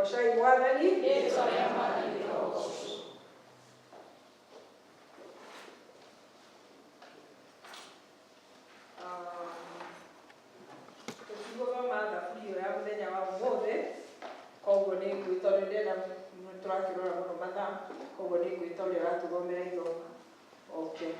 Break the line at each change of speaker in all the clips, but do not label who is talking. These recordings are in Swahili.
Gocai Mwathani. Tũtigũthoma thaburia ĩyo ya mũthenya wa ũmũthĩ, koguo nĩ ngwĩtondũ na tũrakĩrora mũno mathaa, koguo nĩ ngwĩtondũ ratũthomera ithoma. Okay.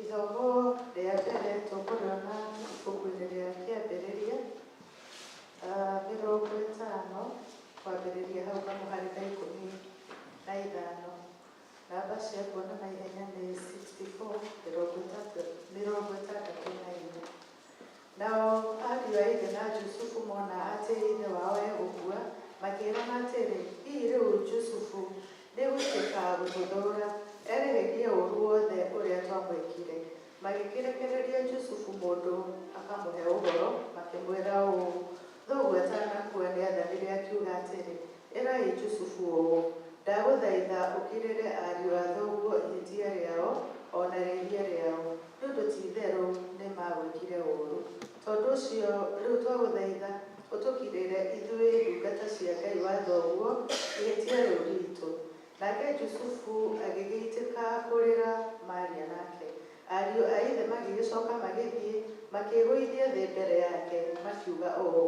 Ithomo rĩa mbere tũkũrĩona ibuku-inĩ rĩa kĩambĩrĩria 50 kwambĩrĩria hau na mũhari na 15. Namba cia kuona na ihenya nĩ 64, 64. Nao ariũ a ithe na Jusufu mona atĩ ithe wao egũkua, makĩĩrana atĩrĩ, hihi rĩu Jusufu nĩgũtuĩka gũtũthũũra, erĩhĩrie ũũru wothe ũrĩa twamwĩkire. Magĩkĩrekereria Jusufu mũndũ akamũhe ũhoro, makĩmwĩra ũũ, thoguo atanakua nĩathanire akiuga atĩrĩ, ĩrai Jusufu ũũ, ndagũthaitha ũkirĩre ariũ a thoguo ihĩtia rĩao ona rĩhia rĩao, nĩũndũ ti-itherũ nĩmagwĩkire ũũru. Tondũ ũcio rĩu twagũthaitha ũtũkirĩre ithuĩ ndungata cia Ngai wa thoguo ihĩtia rĩu ritũ. Nake Jusufu agĩgĩitĩka kũrĩra Maria nake. Ariũ a ithe magĩgĩcoka magĩthiĩ, makĩĩgũithia thĩ mbere yake, makiuga ũũ,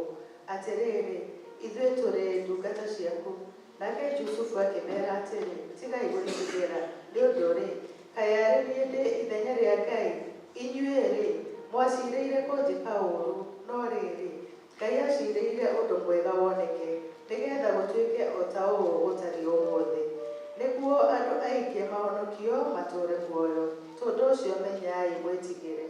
atĩrĩrĩ, ithuĩ tũrĩ ndungata ciaku. Nake Jusufu akĩmeera atĩrĩ, tigai gwĩtigĩra, nĩ ũndũ-rĩ, kaĩ arĩ niĩ ndĩ ithenya rĩa Ngai? Inyuĩ-rĩ, mwacirĩire kũnjĩka ũũru, no rĩrĩ, Ngai acirĩire ũndũ mwega woneke, nĩgetha gũtuĩke o ta ũũ gũtarĩ ũmũthĩ, nĩguo andũ aingĩ mahonokio matũũre muoyo. Tondũ ũcio menyai mwĩtigĩre,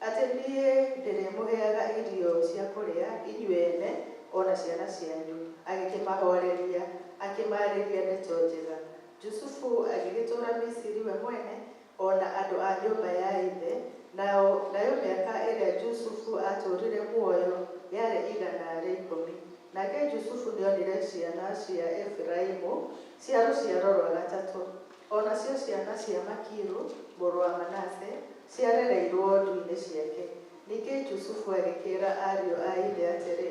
atĩ niĩ ndĩrĩmũheaga irio cia kũrĩa inyuĩ ene ona ciana cianyu. Agĩkĩmahoreria, akĩmaarĩria ndeto njega. Jusufu agĩgĩtũũra Misiri we mwene ona andũ a nyũmba ya ithe, nayo mĩaka ĩrĩa Jusufu atũũrire muoyo yarĩ 110. Nake Jusufu nĩonire ciana cia Efiraimu cia rũciaro rwa gatatũ, onacio ciana cia Makiru mũrũ wa Manase ciarereirwo ndu-inĩ ciake. Ningĩ Jusufu agĩkĩĩra ariũ a ithe atĩrĩ,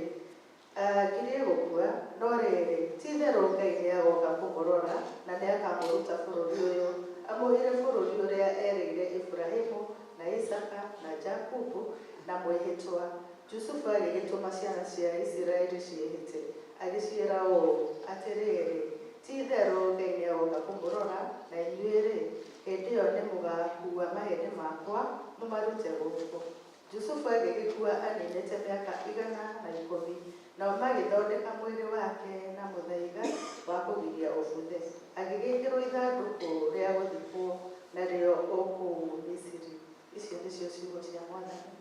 ngirie gũkua, no rĩrĩ, ti-itherũ Ngai nĩagooka kũmũrora na nĩakamũruta bũrũri ũyũ, amũhire bũrũri ũrĩa erĩire Ibrahimu na Isaka na Jakubu na mwĩhĩtwa. Jusufu agĩgĩtũma ciana cia Isiraeli ciĩhĩte, agĩciĩra ũũ, atĩrĩrĩ, ti-itherũ Ngai nĩagooka kũmũrora, na inyuĩ-rĩ, hĩndĩ ĩyo nĩmũgakua mahĩndĩ makwa mũmarute gũkũ. Jusufu agĩgĩkua aninĩte mĩaka 110, nao magĩthondeka mwĩrĩ wake na mũthaiga wa kũgiria ũbuthe. Agĩgĩkĩrwo ithandũkũ rĩa gũthikwo narĩo o kũu Misiri. Icio nĩcio ciugo cia Mwathani.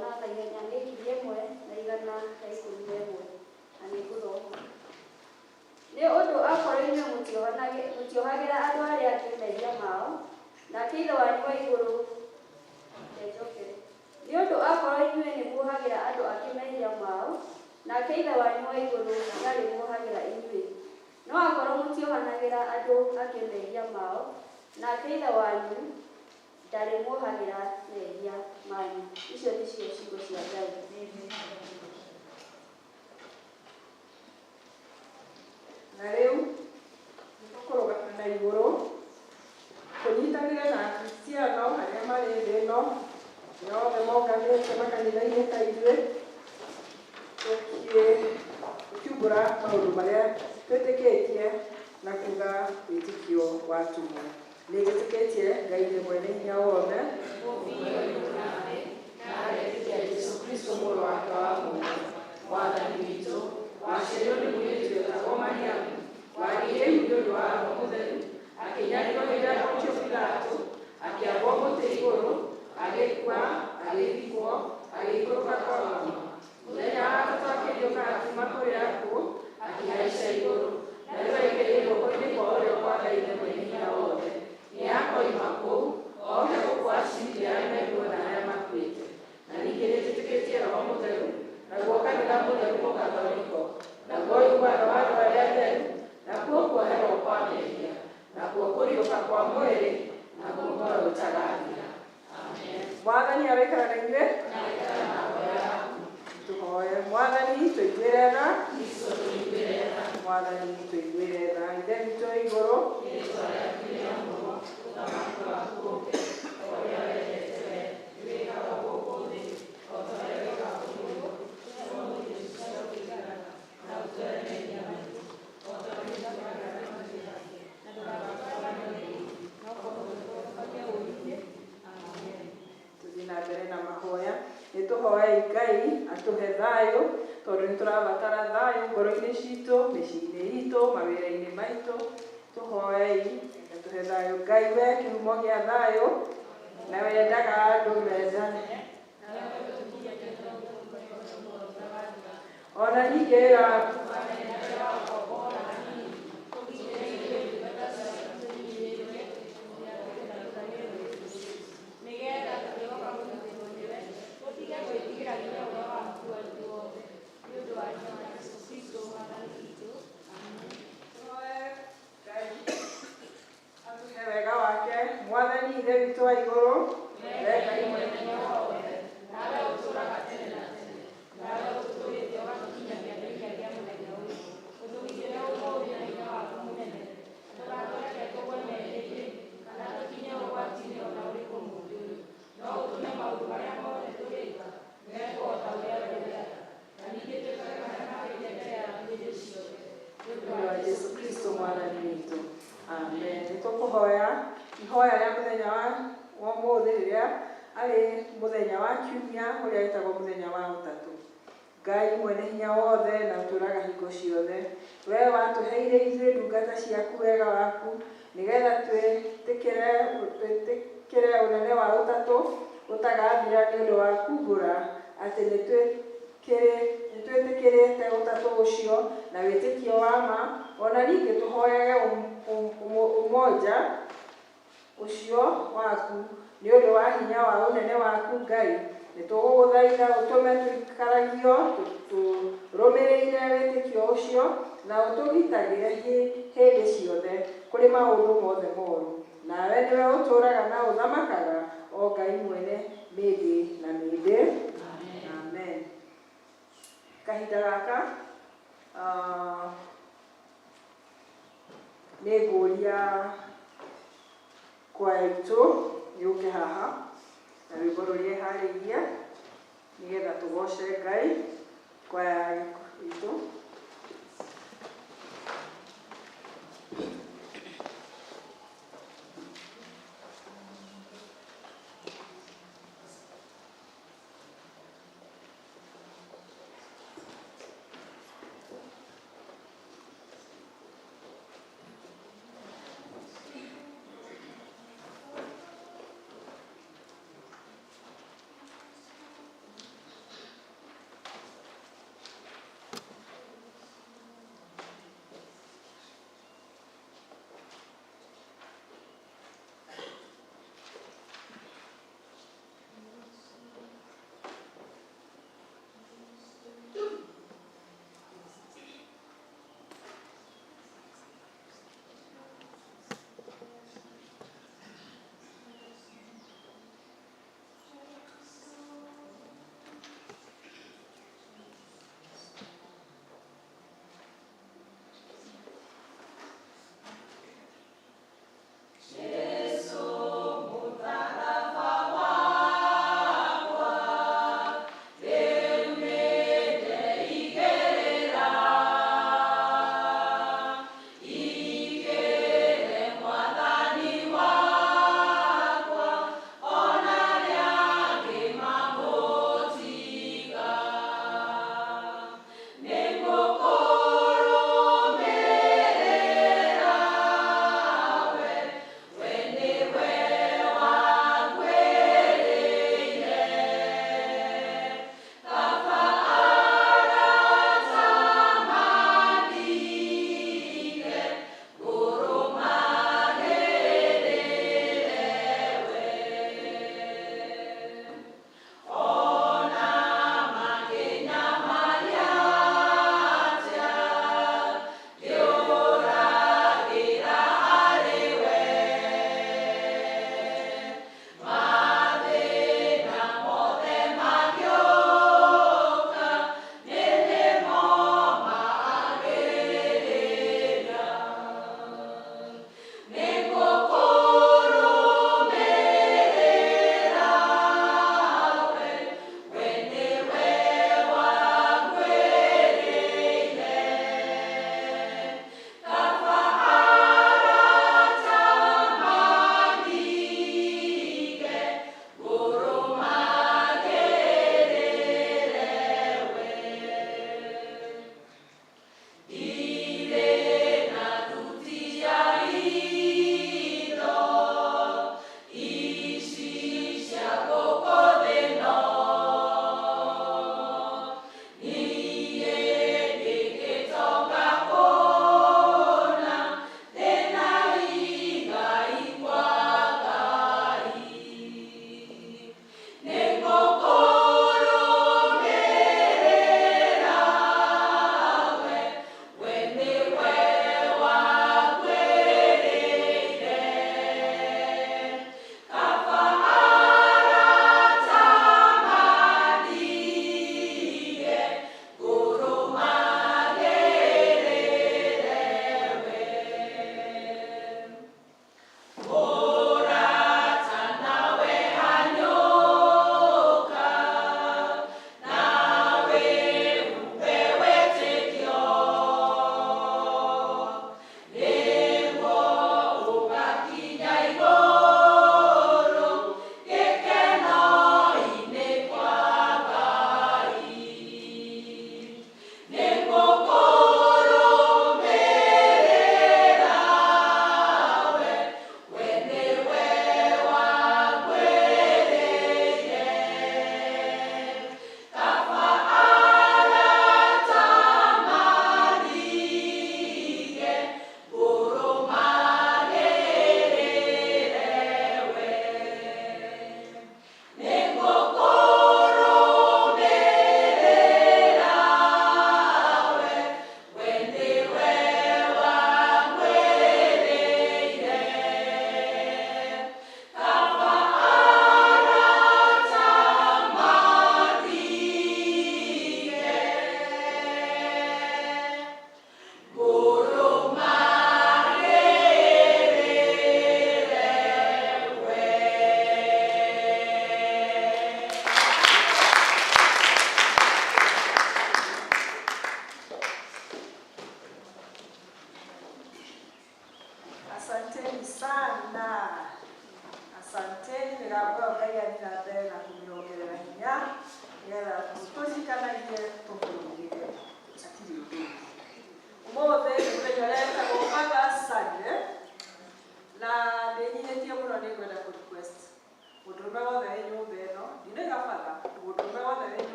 na ihenya nĩ 1,111 na nĩ ngũthoma. Nĩ ũndũ akorwo inyuĩ mũtiohagĩra andũ arĩa angĩ mehia mao, nake Ithe wanyu wa igũrũ nĩ ũndũ akorwo inyuĩ nĩ muohagĩra andũ angĩ mehia mao, nake Ithe wanyu wa igũrũ ndarĩ muohagĩra inyuĩ. No akorwo mũtiohanagĩra andũ angĩ mehia mao, nake Ithe wanyu ndarĩ muohagĩra mehia manyu. Icio nĩcio ciugo cia Ngai.
Na rĩu nĩtũkũrũgama na igũrũ tũnyitanĩre na Akristiano arĩa marĩ thĩ ĩno yothe monganĩte makanitha-inĩ ta ithuĩ, tũkiumbũra maũndũ marĩa twĩtĩkĩtie na kuga wĩtĩkio wa tũmwe. Nĩnjĩtĩkĩtie Ngai nĩ mwene hinya wothe, na aretĩkia Jesũ Kristo mũrũ wake wa Mũngai, Mwathani witũ, waciarirwo nĩ mũirĩtu wĩtagwo Mariamu, wagĩire nĩ ũndũ wa Roho Mũtheru, akĩnyarirwo hĩndĩ ya Pontio Pilato, akĩambwo mũtĩ igũrũ, agĩkua, agĩthikwo, agĩikũrũka kwa mama. Mũthenya wa gatatũ akĩriũka akiuma kũrĩ akuũ, akĩhaica igũrũ, na rĩu aikĩrĩire guoko-inĩ kwa ũrĩo kwa Ngai mwene hinya wothe. Nĩ akoima kũu, oke gũkũ aciirithia arĩa mekuo na arĩa makuĩte. Na ningĩ nĩtwĩtĩkĩtie Roho Mũtheru, naguo kanitha mũtheru mũkatholiki, naguo ũiguano wa andũ arĩa atheru, nakuo kuoherwo kwa mehia, nakuo kũriũka kwa mwĩrĩ, naguo muoyo ũtagathira. Amen. Mwathani aroikara na inyuĩ. Tũhoe. Mwathani tũiguĩre tha. Mwathani tũiguĩre tha. Ithe witũ wĩ igũrũ, na mbere na mahoya. Nĩtũhoei Ngai atũhe thayũ, tondũ nĩtũrabatara thayũ ngoro-inĩ citũ, mĩciĩ-inĩ itũ, mawĩra-inĩ maitũ. Tũhoei atũhe thayũ. Ngai we kĩhumo gĩa thayũ, na wendaga andũ mendane. Ona ningĩ wĩra waku wega wake. Mwathani Ithe witũ wa igũrũ, Ngai mwene hinya wothe, nawe ũtũũraga tene na tene, nawe ũtũtũrĩte ũgatũkinyia kĩambĩrĩria kĩa mũthenya ũyũ. Ũtũgitĩre ũmũthĩ na hinya waku mũnene, ndũgatũreke tũgwe mehia-inĩ kana tũkinye ũgwati-inĩ ona ũrĩkũ mũthĩ ũyũ. No ũtũme maũndũ marĩa mothe tũrĩka mekwo o ta ũrĩa wendete, na ningĩ twĩkage marĩa magĩrĩire mbere ya ndũrĩrĩ ciothe. Nĩ ũndũ wa Jesũ Kristo Mwathani witũ. Amen. Nĩtũkũhoya ihoya rĩa mũthenya wa ũmũthĩ rĩrĩa arĩ mũthenya wa kiumia ũrĩa wĩtagwo mũthenya wa Ũtatũ. Ngai mwene hinya wothe na ũtũũraga hingo ciothe, wee watũheire ithuĩ ndungata ciaku wega waku, nĩgetha twĩtĩkĩre ũnene wa Ũtatũ ũtagathira nĩ ũndũ wa kumbũra atĩ nĩtwĩtĩkĩrĩte Ũtatũ ũcio na wĩtĩkio wa ma. Ona ningĩ tũhoyage ũmoja ũcio waku nĩ ũndũ wa hinya wa ũnene waku Ngai. Nĩtũgũgũthaitha ũtũme tũikaragio tũrũmĩrĩire wĩtĩkio ũcio na ũtũgitagĩre hĩndĩ ciothe kũrĩ maũndũ mothe moru. Nawe nĩwe ũtũũraga na ũthamakaga o Ngai mwene mĩndĩ na mĩndĩ. Amen. Kahinda gaka nĩngũria kwaya itũ yũke haha na rwĩmbo rũrĩa ĩharĩirie nĩgetha tũgoce Ngai. Kwaya itũ.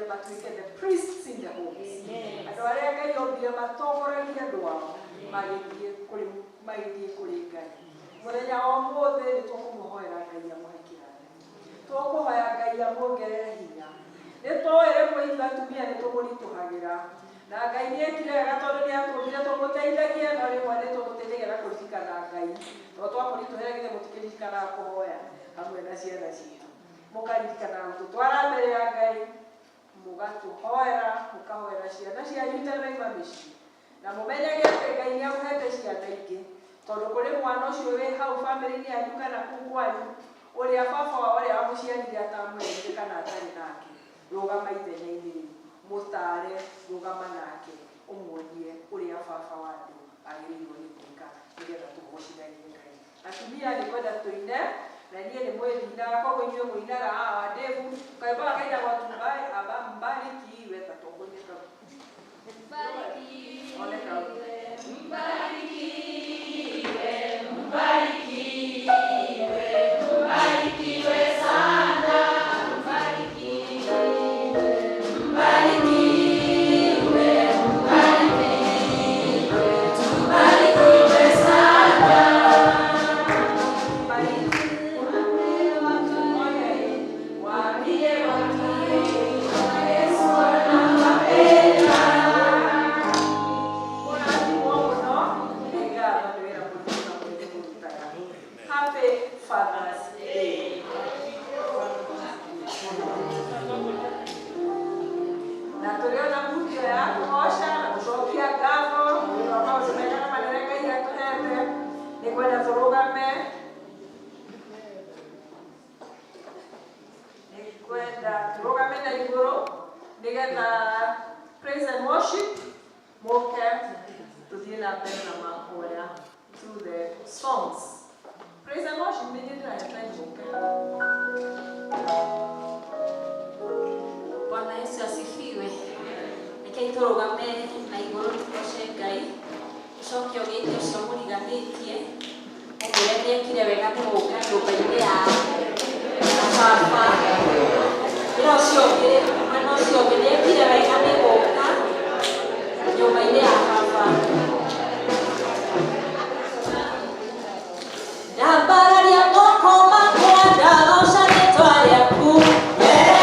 matuĩke the priests in the homes. Andũ arĩa Ngai ombire matongoragia andũ ao magĩthiĩ kũrĩ Ngai. Mũthenya wa ũmũthĩ nĩ tũkũmũhoera Ngai amũhe kĩrathimo. Tũkũhoya Ngai amwongerere hinya. Nĩ tũĩ rĩmwe ithuĩ atumia nĩ tũmũritũhagĩra. Na Ngai nĩ ekire wega tondũ nĩ atũmbire tũmũteithagie, no rĩmwe nĩ tũmũteithagia na kũririkana Ngai. Tondũ twamũritũhĩra githĩ mũtikĩririkanaga kũhoya hamwe na ciana citũ. Mũkaririkana gũtũtwara mbere ya Ngai, mũgatũhoera, mũkahoera ciana cianyu itanaima mĩciĩ. Na mũmenyage atĩ Ngai nĩ amũhete ciana ingĩ. Tondũ kũrĩ mwana ũcio wĩ hau bamĩrĩ-inĩ yanyu kana kũu kwanyu, ũrĩa baba wa ũrĩa wamũciarire atamwendete kana atarĩ nake. Rũgama ithenya-inĩ rĩu, mũtare, rũgama nake, ũmuonie ũrĩa baba wa andũ agĩrĩirwo nĩ gwĩka nĩgetha tũmũciragie Ngai. Atumia nĩ kwenda tũine, na niĩ nĩ mwĩthinaga, koguo inyuĩ mũinaga Ndevu, kaimbaga kainagwo tumbai aba mbarikiwe tatũkũnyeka. Mbarikiwe, mbarikiwe, mbarikiwe, mbarikiwe sana, mbarikiwe, mbarikiwe, mbarikiwe sana. Praise and worship, through the songs. Praise and worship,
Bwana Yesu asifiwe. Rekei tũrũgame na igũrũ tũgoce Ngai. Ũcoke ũgĩte ũcio mũriganĩtie. Ũmwĩre nĩ ekire wega nĩ gũka nyũmba-inĩ ya baba. Mwena ũcio ũngĩ nĩ ekire wega nĩ gũka nyũmba-inĩ ya baba. Ndambararia moko makwa ndagoca rĩĩtwa rĩaku. Yeah.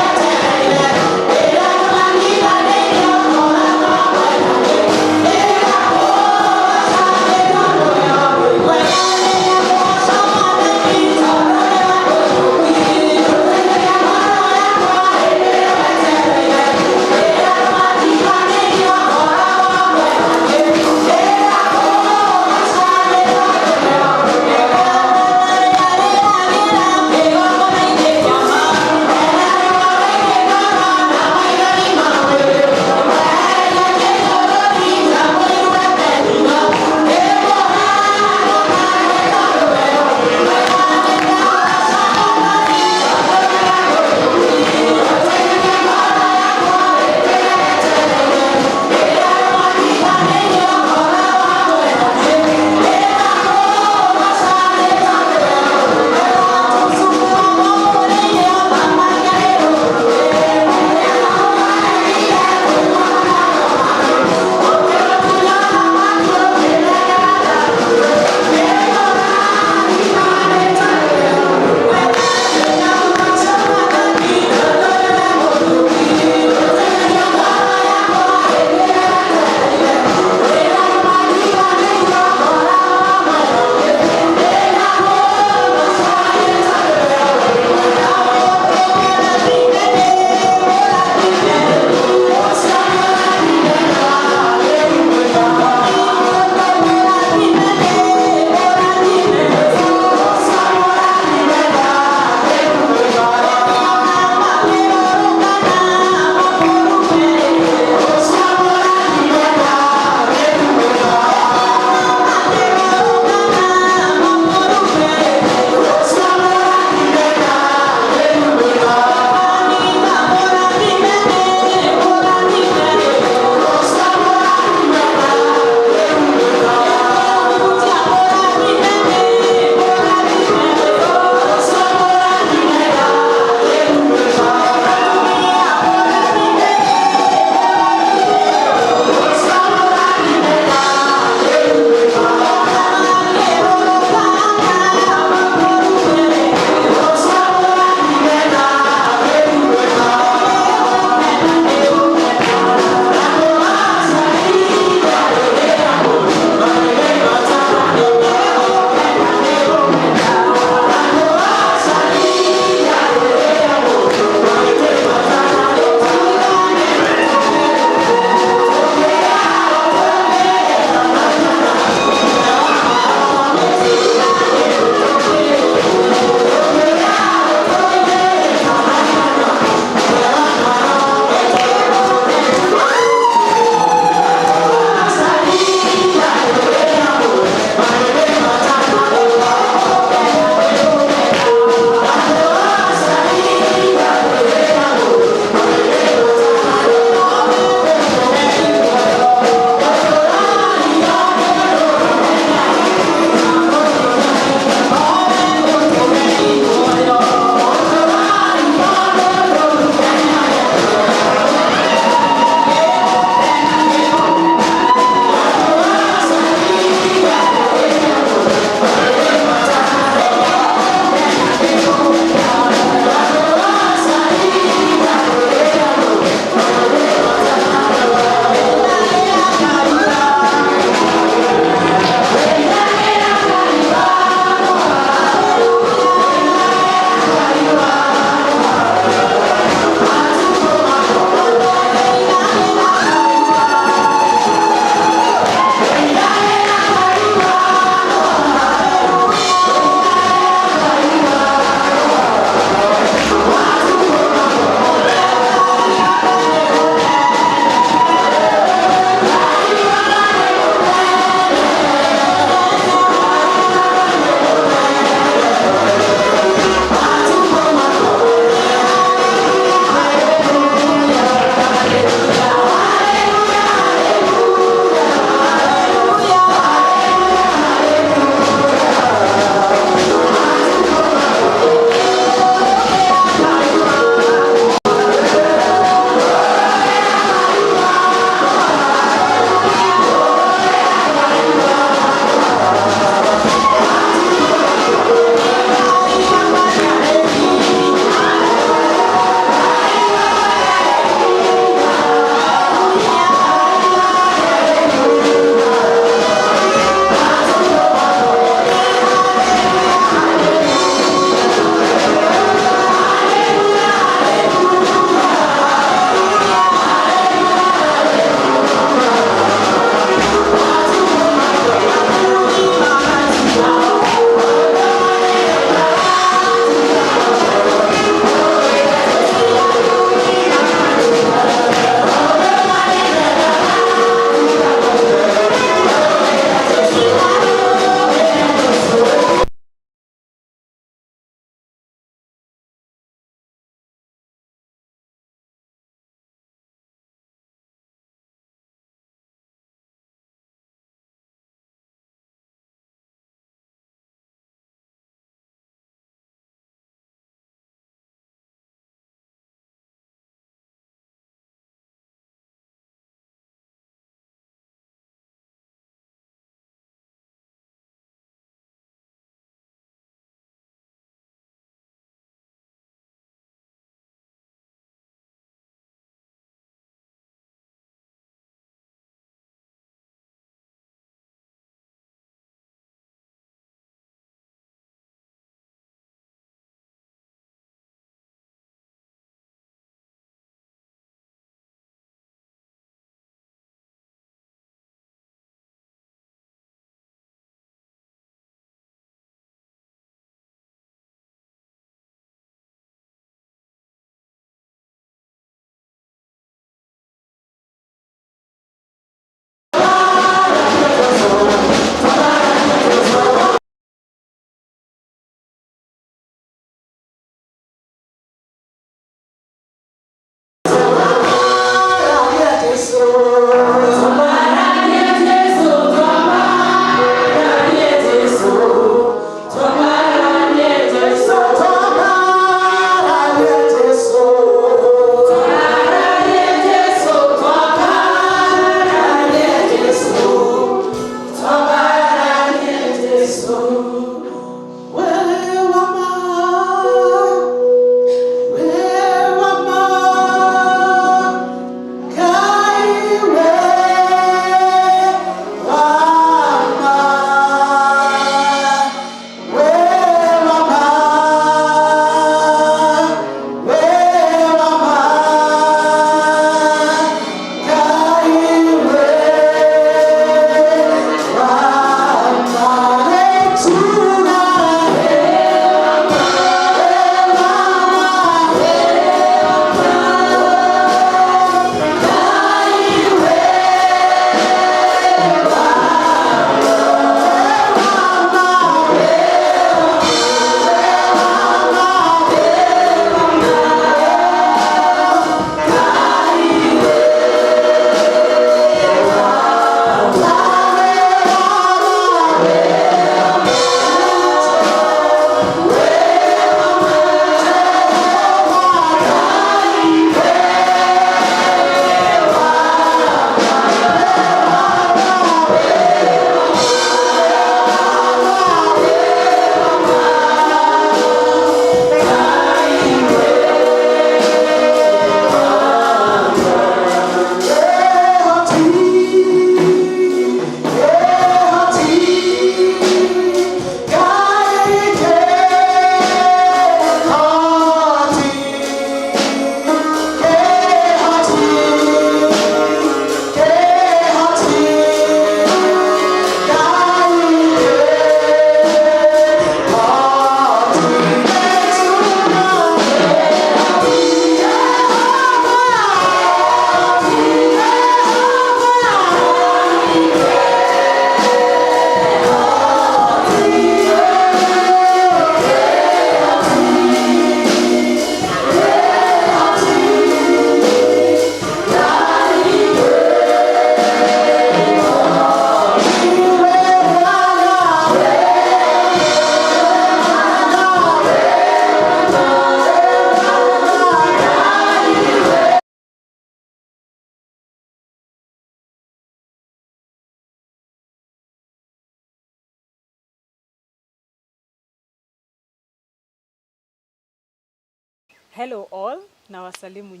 Hello all, na wasalimu.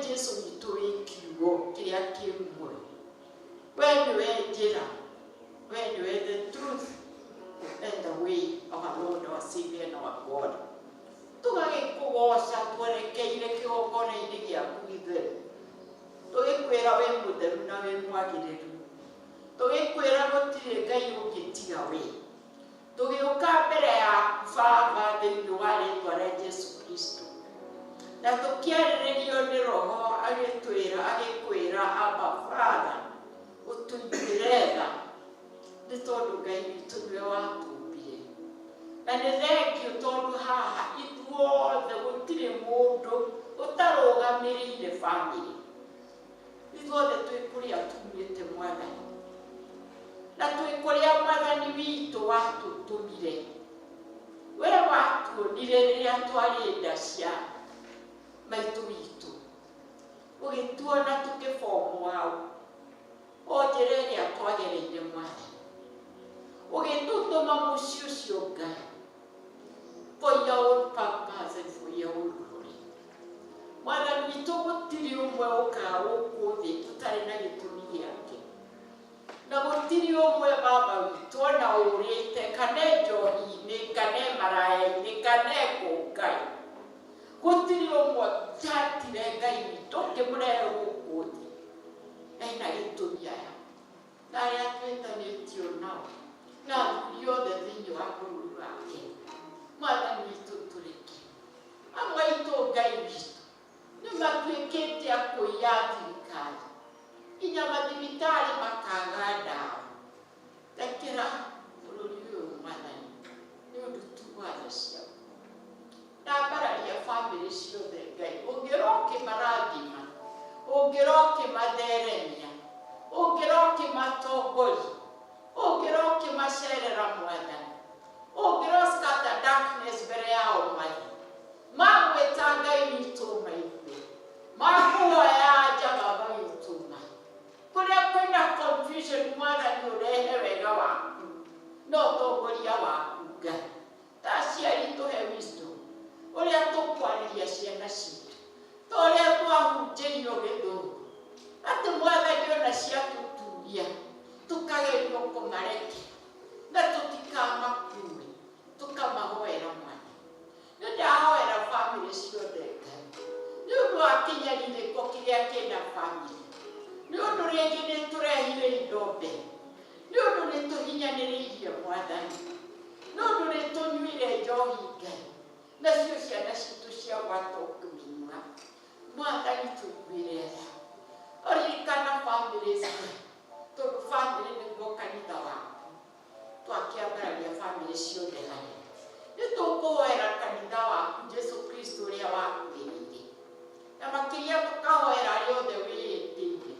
Jesu witũ wĩ kiugo kĩrĩa kĩ muoyo. We nĩwe njĩra, we nĩwe the truth and the way of our Lord, our Savior and our God. Tũgagĩkũgoca twerekeire kĩgongona-inĩ gĩaku gĩtheru. Tũgĩkwĩra wĩ mũtheru na wĩ mwagĩrĩru. Tũgĩkwĩra gũtirĩ Ngai ũngĩ tiga we. Tũgĩũka mbere yaku Baba thĩinĩ wa rĩĩtwa rĩa Jesu Kristo. Na tũkĩarĩrĩrio nĩ Roho agĩkwĩra Abba Father, ũtũiguĩre tha nĩ tondũ Ngai witũ nĩwe watũmbire. Na nĩ thengio tondũ haha ithuothe gũtirĩ mũndũ ũtarũgamĩrĩire bamĩrĩ. Ithuothe twĩ kũrĩa tumĩte Mwathani. Na twĩ kũrĩa Mwathani witũ watũtũmire. We watuonire rĩrĩa twarĩ nda cia maitũ witũ. Ũgĩtuona tũkĩbomwo hau. O njĩra ĩrĩa twagereire Mwathani. Ũgĩtũtũma mũciĩ ũcio Ngai. For your own purpose and for your own glory. Mwathani witũ gũtirĩ ũmwe ũkaga gũkũ thĩ ũtarĩ na gĩtũmi gĩake. Na gũtirĩ ũmwe Baba witũ ona ũrĩte kana njohi-inĩ kana maraya-inĩ kana Ngai. Gũtirĩ ũmwe ũtatire Ngai witũ ũkĩmũrehe gũkũ thĩ. Ena gĩtũmi aya. Na arĩa twĩtanĩtio nao. Na athuri othe thĩinĩ wa bũrũri wa Kenya. Mwathani witũ tũreke. Amwe aitũ Ngai witũ nĩ matuĩkĩte a kũiya thirikari. Nginya mathibitarĩ makaga ndawa. Rekera bũrũri ũyũ Mwathani nĩ ũndũ tu wa tha ciaku. Na mbararia bamĩrĩ ciothe Ngai. Ũngĩra ũkĩmarathima. Ũngĩra ũkĩmatheremia. Ũngĩra ũkĩmatongoria. Ũngĩra ũkĩmacerera Mwathani. Ũngĩra scatter darkness mbere yao Mwathani. Magwĩta Ngai witũ maitũ. Makũhoya anja Baba witũ Ngai. Kũrĩa kwĩna confusion Mwathani ũrehe wega waku. Na ũtongoria waku Ngai. Ta aciari tũhe wisdom. Ũrĩa tũkwarĩria ciana citũ. Ta ũrĩa twahunjĩrio Gĩthũngũ. Atĩ Mwathani ona ciatũturia. Tũkagerio kũmareke. Na tũtikamakue. Tũkamahoera Mwathani. Nĩ ndahoera bamĩrĩ ciothe Ngai. Nĩ ũndũ wa kĩnyariirĩko kĩrĩa kĩna bamĩrĩ. Nĩ ũndũ rĩngĩ nĩ tũrehire indo mbere. Nĩ ũndũ nĩ tũhinyanĩrĩirie Mwathani. Nĩ ũndũ nĩ tũnyuire njohi Ngai. Nacio ciana citũ ciagwatwo kũmĩnyua. Mwathani tũiguĩre tha. Ririkana bamĩrĩ ciothe. Tondũ bamĩrĩ nĩguo kanitha waku. Twakĩambararia bamĩrĩ ciothe harĩa. Nĩ tũkũhoera kanitha waku Jesu Kristo ũrĩa wakuĩrĩire. Na makĩria tũkahoera arĩa othe wĩĩtĩire.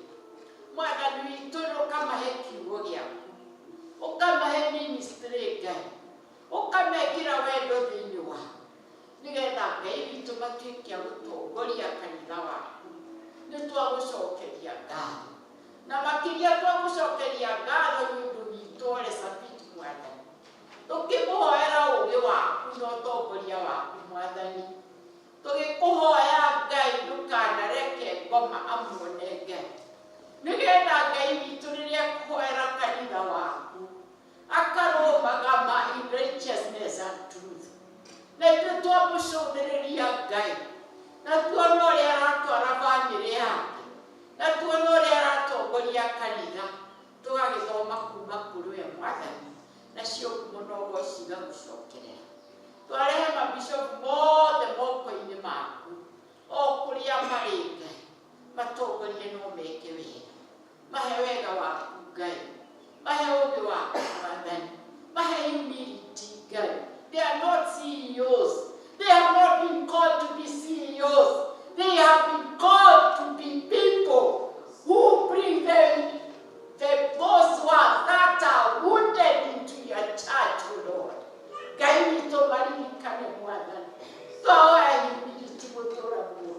Mwathani witũ ũkamahe kiugo gĩaku. Ũkamahe ministry Ngai. Ũkamekĩra wendo thĩinĩ wao. Nĩgetha Ngai witũ matuĩke a gũtongoria kanitha waku. Nĩ twagũcokeria ngatho. Na makĩria twagũcokeria ngatho nĩ ũndũ witũ Elizabeth Mwathani. Tũkĩmũhoera ũũgĩ waku na ũtongoria waku Mwathani. Tũgĩkũhoya Ngai ndũkanareke ngoma amuone Ngai. Nĩgetha Ngai witũ rĩrĩa akũhoera kanitha waku. Akarũmagama in righteousness and truth. Na ithuĩ twamũcũthĩrĩria Ngai. Na tuona ũrĩa aratwara bamĩrĩ yake. Na tuona ũrĩa aratongoria kanitha. Tũgagĩthoma kuma kũrĩ we Mwathani. Nacio mũnogo cigagũcokerera. Twarehe mabishopu mothe moko-inĩ maku. O kũrĩa marĩ Ngai. Matongorie no meke wega. Mahe wega waku Ngai. Mahe ũũgĩ waku Mwathani. Mahe humility Ngai. They are not CEOs. They have not been called to be CEOs. They have been called to be people who bring those that are wounded into your church, O Lord. Ngai witũ maririkane Mwathani. Twahoya humility gũtũũra muoyo.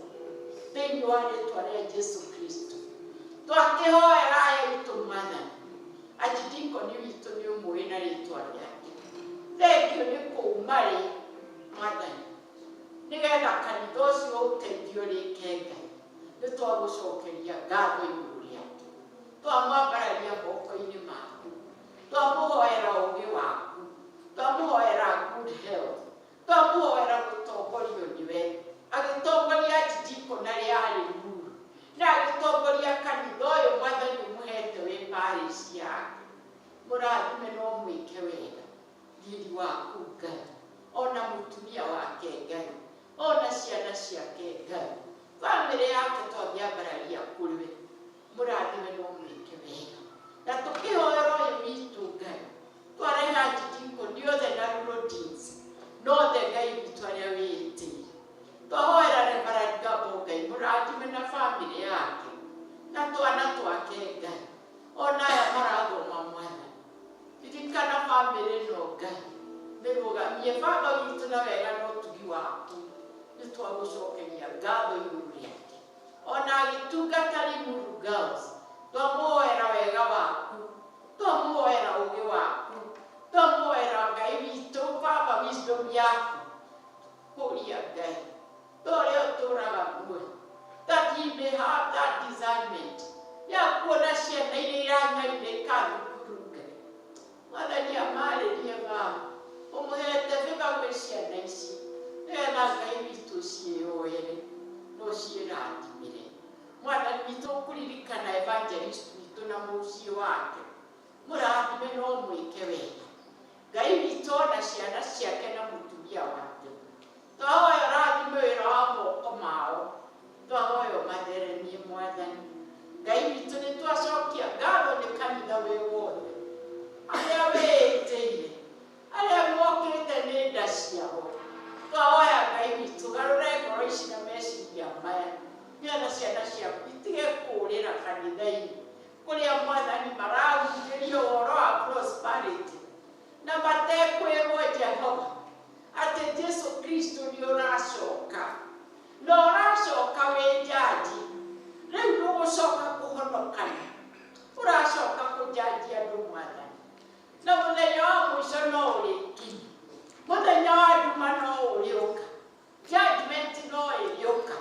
Thĩinĩ wa rĩĩtwa rĩa Jesu Kristo. Twakĩhoera aya witũ Mwathani. Archdeacon witũ nĩ ũmũĩ na rĩĩtwa rĩake. Thengio nĩ kũu marĩ Mwathani. Nĩgetha kanitha ũcio ũteithio rĩngĩ Ngai. Nĩ nĩ twagũcokeria ngatho igũrũ rĩake. Twamwambararia moko-inĩ maku, twamũhoera ũũgĩ waku, twamũhoera good health, twamũhoera gũtongorio nĩwe, agĩtongoria Didikona rĩa Limuru na agĩtongoria kanitha ũyũ Mwathani ũmũhete wĩ parish yake. Mũrathime no mwĩke wega thiri waku Ngai, ona mũtumia wake Ngai, ona ciana ciake Ngai, bamĩrĩ yake twamĩambararia kũrĩ we. Mũrathime no mwĩke wega, na tũkĩhoera ũyũ witũ Ngai, twareha Didikoni othe na Rodins nothe Ngai witũ arĩa wĩĩtĩire. Twahoera Reverend Gabo Ngai, mũrathime na bamĩrĩ yake na twana twake Ngai, ona aya marathoma Mwathani. Ririkana bamĩrĩ ĩno Ngai, mĩrũgamie baba witũ na wega na ũtugi waku. Nĩ twagũcokeria ngatho igũrũ rĩake. Ona agĩtungata Limuru Girls, twamũhoera wega waku, twamũhoera ũũgĩ waku, twamũhoera Ngai witũ baba wisdom yaku. Kũria Ngai, torĩa ũtũũraga muoyo, that he may have that discernment ya kuona ciana iria iranyarirĩka thukuru Ngai. Mwathani amarĩrie baba, ũmũhete bĩba gwĩ ciana ici, nĩgetha Ngai witũ ciĩyoere no ciĩrathimĩre. Mwathani witũ kũririkana evangelist witũ na mũciĩ wake, mũrathime no mwĩke wega. Ngai witũ ona ciana ciake na mũtumia wake, twahoya rathime wĩra wa moko mao, twahoya ũmatheremie Mwathani. Ngai witũ nĩ twacokia ngatho nĩ kanitha wĩ wothe, arĩa wĩĩtĩire, arĩa mokĩte nĩ nda ciao. Twahoya Ngai witũ garũre ngoro ici na meciria maya, nĩgetha ciana ciaku itige kũũrĩra kanitha-inĩ, kũrĩa Mwathani marahunjĩrio ũhoro wa prosperity na matekwĩrwo Jehova atĩ Jesu Kristo nĩ ũracoka, na ũracoka wĩ jaji. Rĩu ndũgũcoka kũhonokania, ũracoka kũjaji andũ Mwathani, na mũthenya wa mũico no ũrĩkinya, mũthenya wa nduma no ũrĩũka, judgment no ĩrĩũka,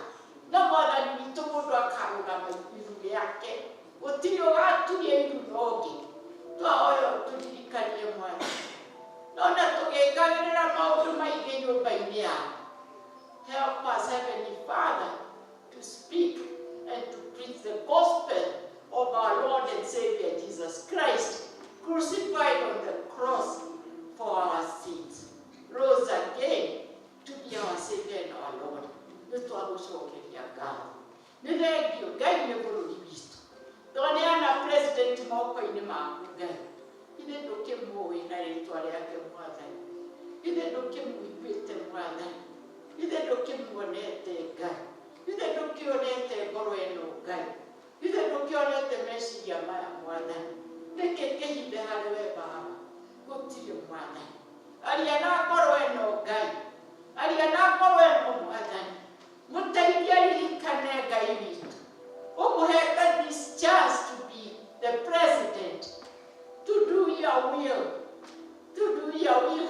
na Mwathani witũ mũndũ akarũgama iru rĩake, gũtirĩ ũgaturia iru na ũngĩ. Twahoya ũtũririkanie Mwathani, nona tũgĩkagĩrĩra maũndũ maingĩ nyũmba-inĩ yaku. Help us, Heavenly Father, to speak and to preach the gospel of our Lord and Savior Jesus Christ, crucified on the cross for our sins, rose again to be our Savior and our Lord. Nĩ twagũcokeria ngatho. Nĩ thengio Ngai nĩ bũrũri witũ, twaneana president moko-inĩ maku Ngai. Ithe ndũkĩmũĩ na rĩĩtwa rĩake Mwathani, ithe ndũkĩmũiguĩte Mwathani, ithe ndũkĩmuonete Ngai, ithe ndũkĩonete ngoro ĩno Ngai, ithe ndũkĩonete meciria maya Mwathani. Nĩkĩ kĩhithe harĩ we Baba? Gũtirĩ Mwathani. Aria na ngoro ĩno Ngai, aria na ngoro ĩno Mwathani. Mũteithie ririkane Ngai witũ, ũmũhete this chance to be the president, to do your will,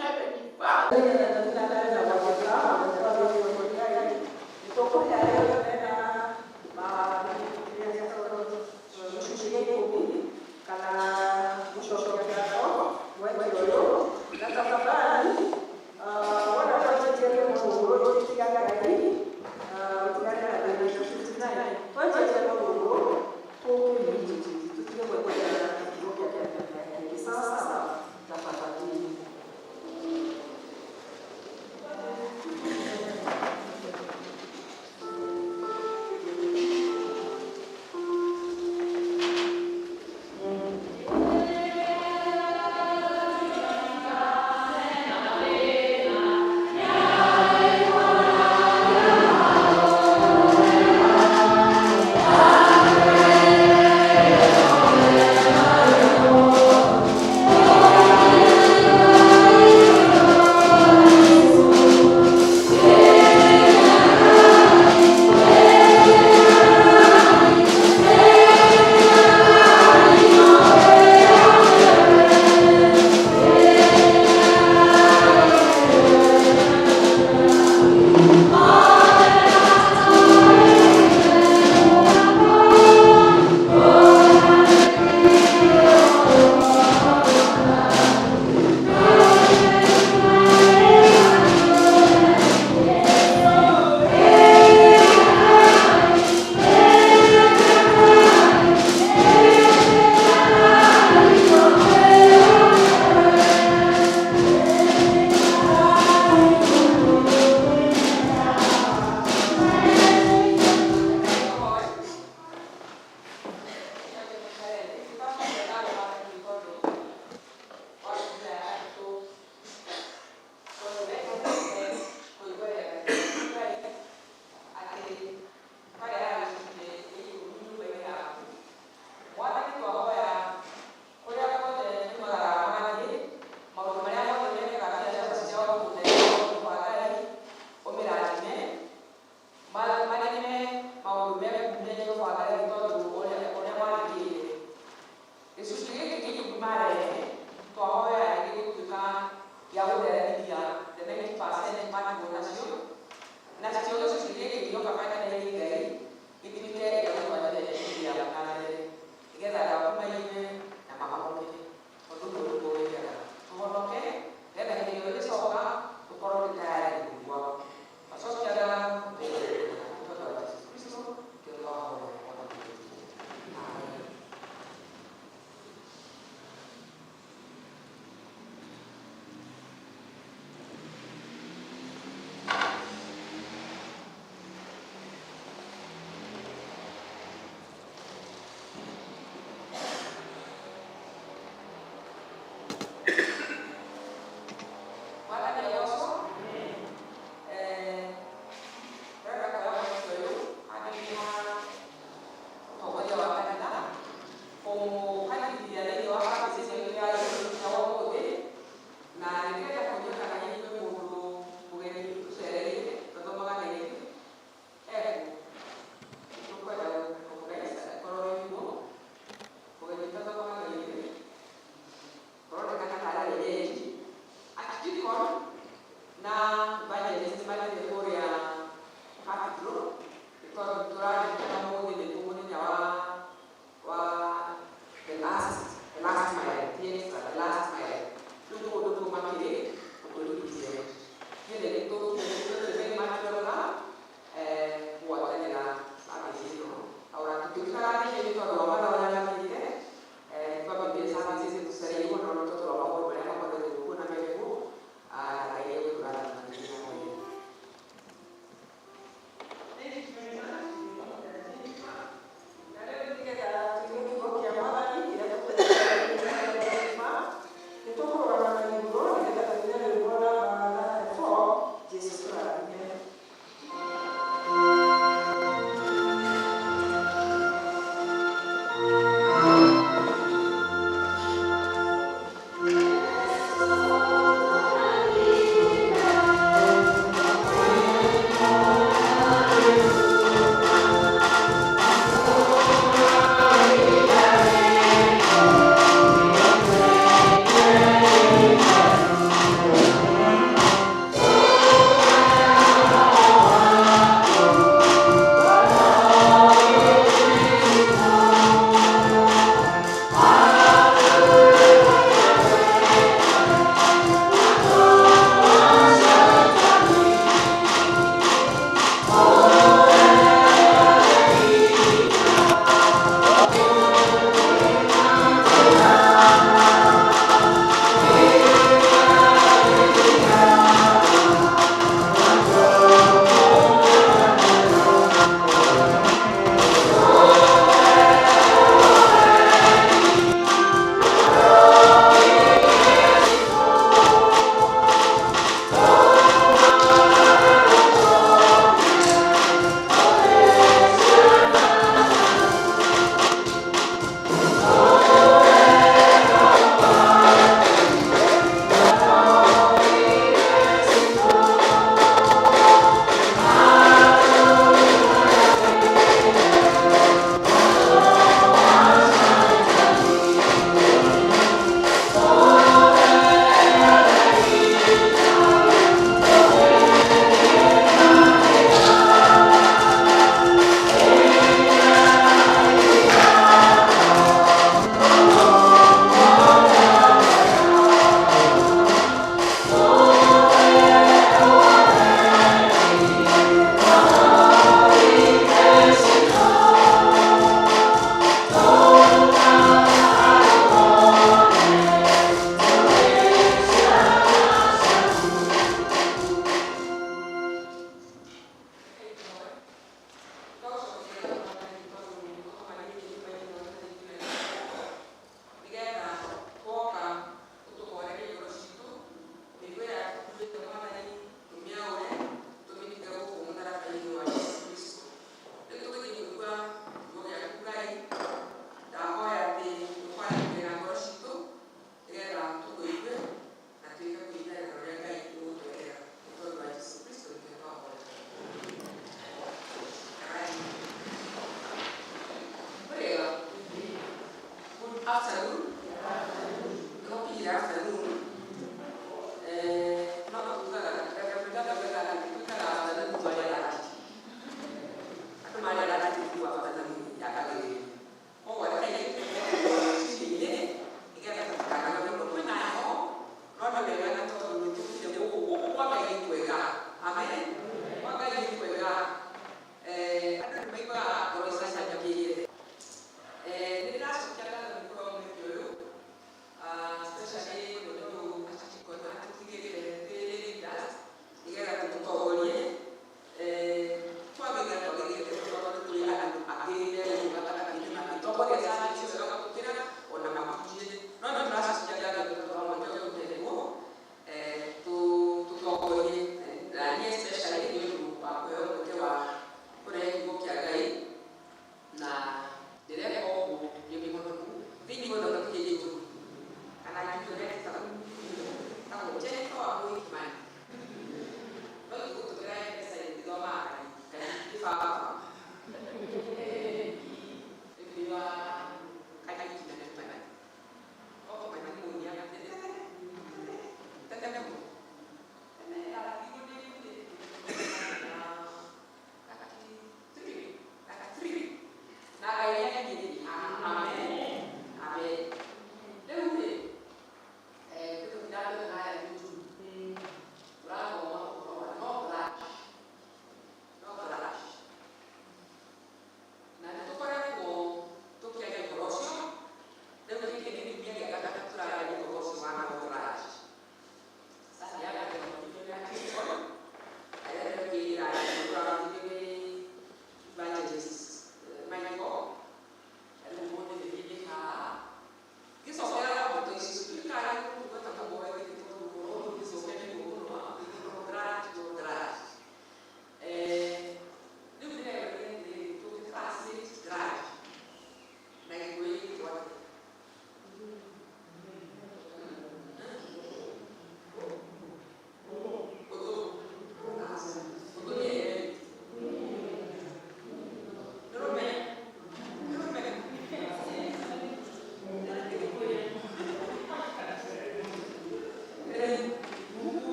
Heavenly Father.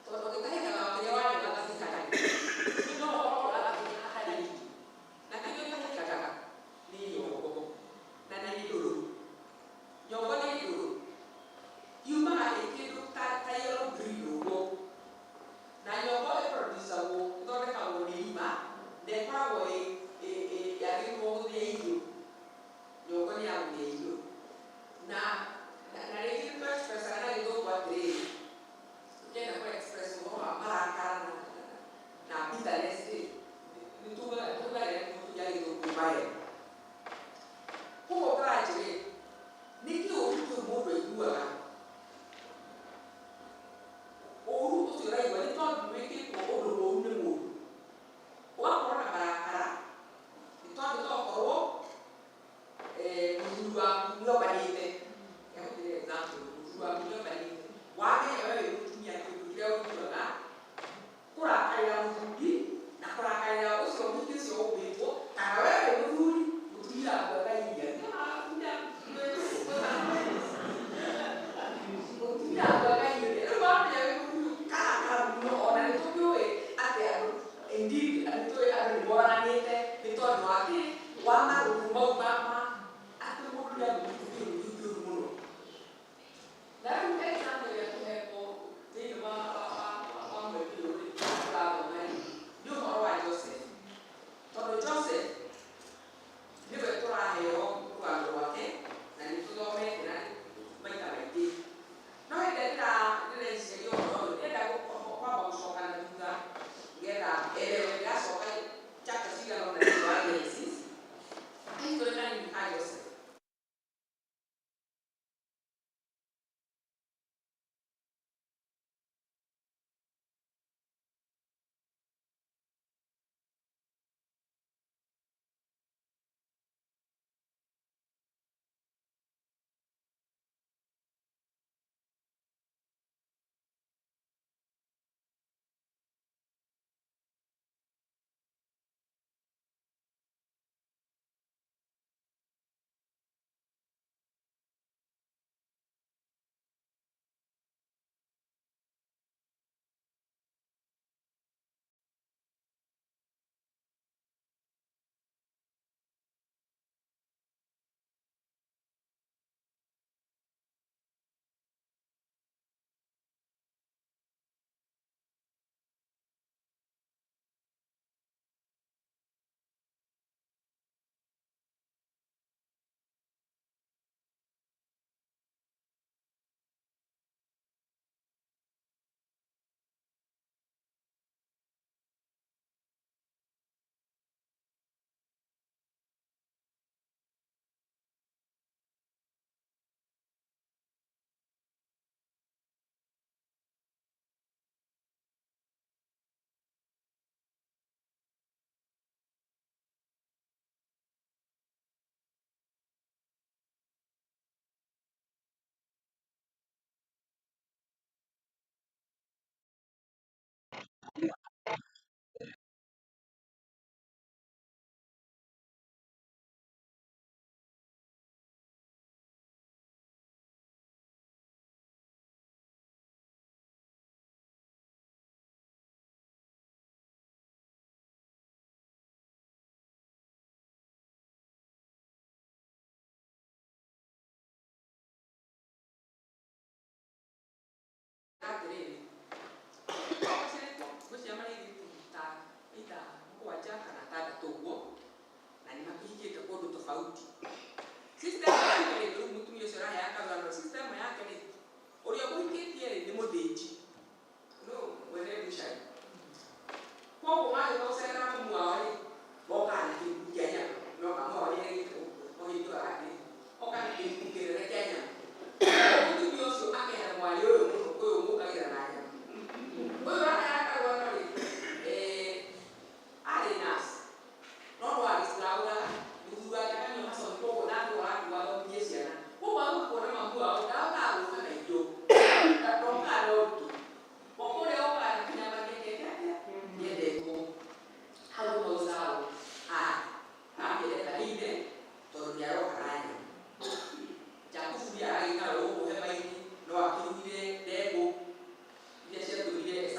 Kalau kita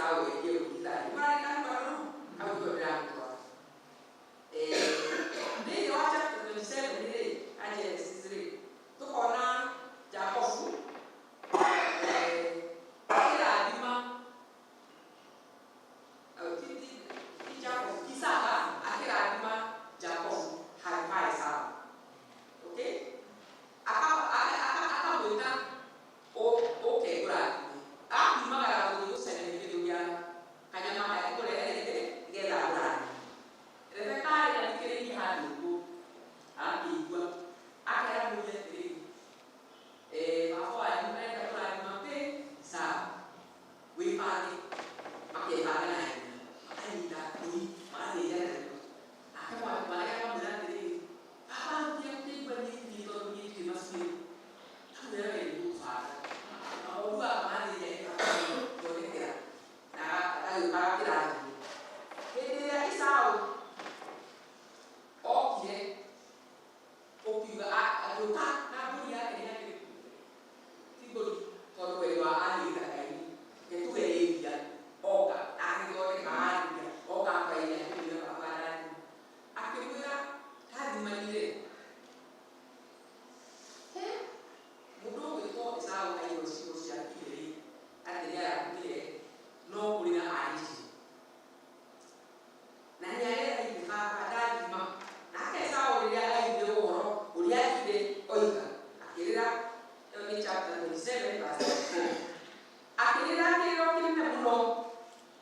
Esau ye kuita. Mara kan baru au ko dra ko. Ni yo chapter 27 ni aje sisiri. To kona Jacob. Kila adima au titi Jacob kisaka akira adima Jacob haifa Esau. Okay? Aka boita o ke gura. A magara ko yo sene ke yo ya. Kanya mama ko le ke la gura. Rebeka ya dikere ni hadi ko. A bi gua. Aka ya mo ye tere. Mafo a ni ka gura ni mate sa. We party. Ake ba na. Ai da ni ma ne ya. Aka wa ya ma na tere. Apa dia ke ba ni to ni ti masni. Ada itu fasa. Kalau dua mana dia yang boleh kira. Nah, kalau kira lagi. Jadi Esau. Oke. Oke juga ada tak namun ya ini tiba kalau dua ahli tak ini. Itu dia. Oka, ahli dua ahli dia. Oka apa ini dia apa dan. Akhirnya tadi mana Mudo itu Esau ayo si akili, artinya akili, no kulina aji. Nanya ada di ada di mana? Nak Esau dia ayo dia orang, dia ide oika. Akhirnya ini chapter 27 verse 4. Akhirnya kita mudo,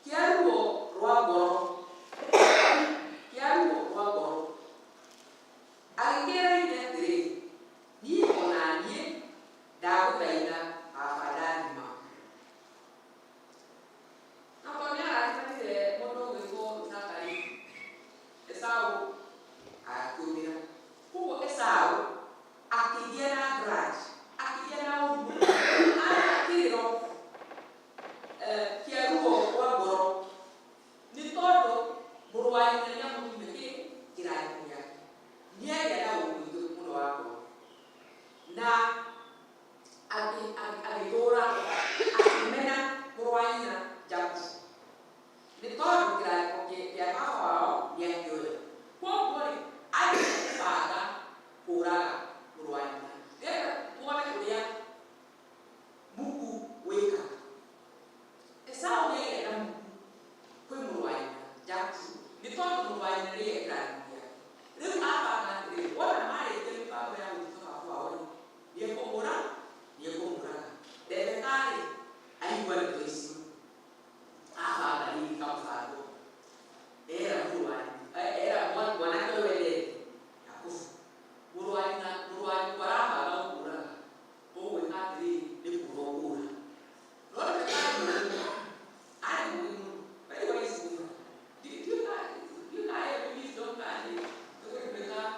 kiaru ruang goro, akhirnya ini diri, ni orang ni Daud baina afadani ma. Naponya hadi ile moto weko nakari. Esau akumira. Kuko Esau akijana grudge. Akijana ubu. Akiro kiaruo kwa goro. Ni todo burwai na mtu meke kirai kuya. Nia ya ubu mudo wako. Na agora mena proaina Jacob. De todo que porque ya pasó ya yo. Por hay paga pura proaina. Era pura que ya muku weka. Esa oye era muku. Fue proaina Jacob. De todo proaina le era ya. De apa kan? Ora mai que pa ver o que fa fora. Dia komora dia kumura deve kare ai wala to isi apa bali kau sado era buruan era wana ko wele aku buruan para ba pura o we katri de puro pura lo de kare ai mu bali wala isi dia kare please don't kare to we ka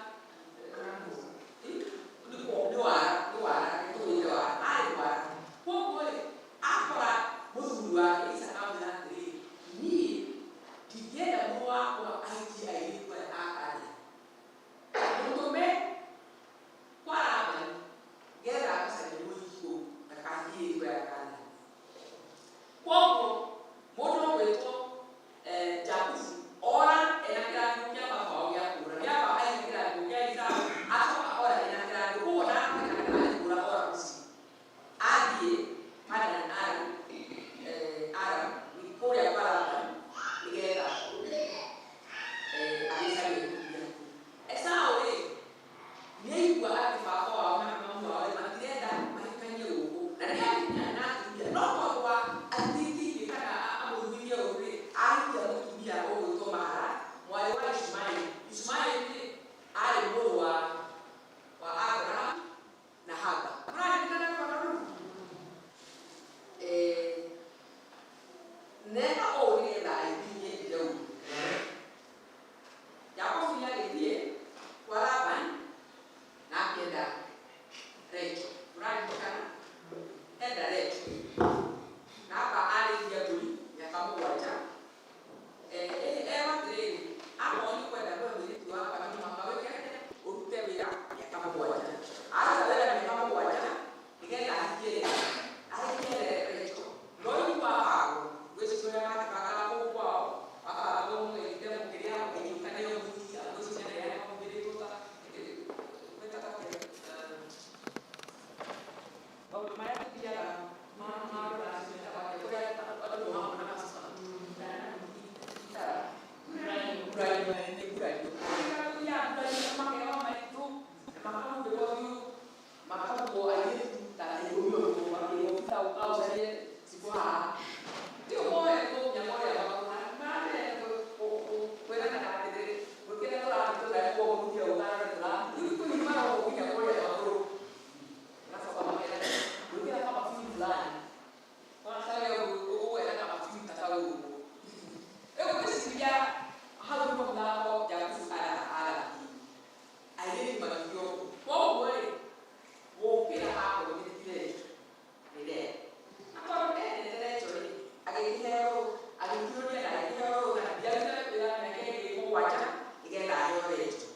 agĩtuĩria na agĩkĩrwo kana biacara kwĩra mĩaka mũgwanja nĩgetha ayoretwo.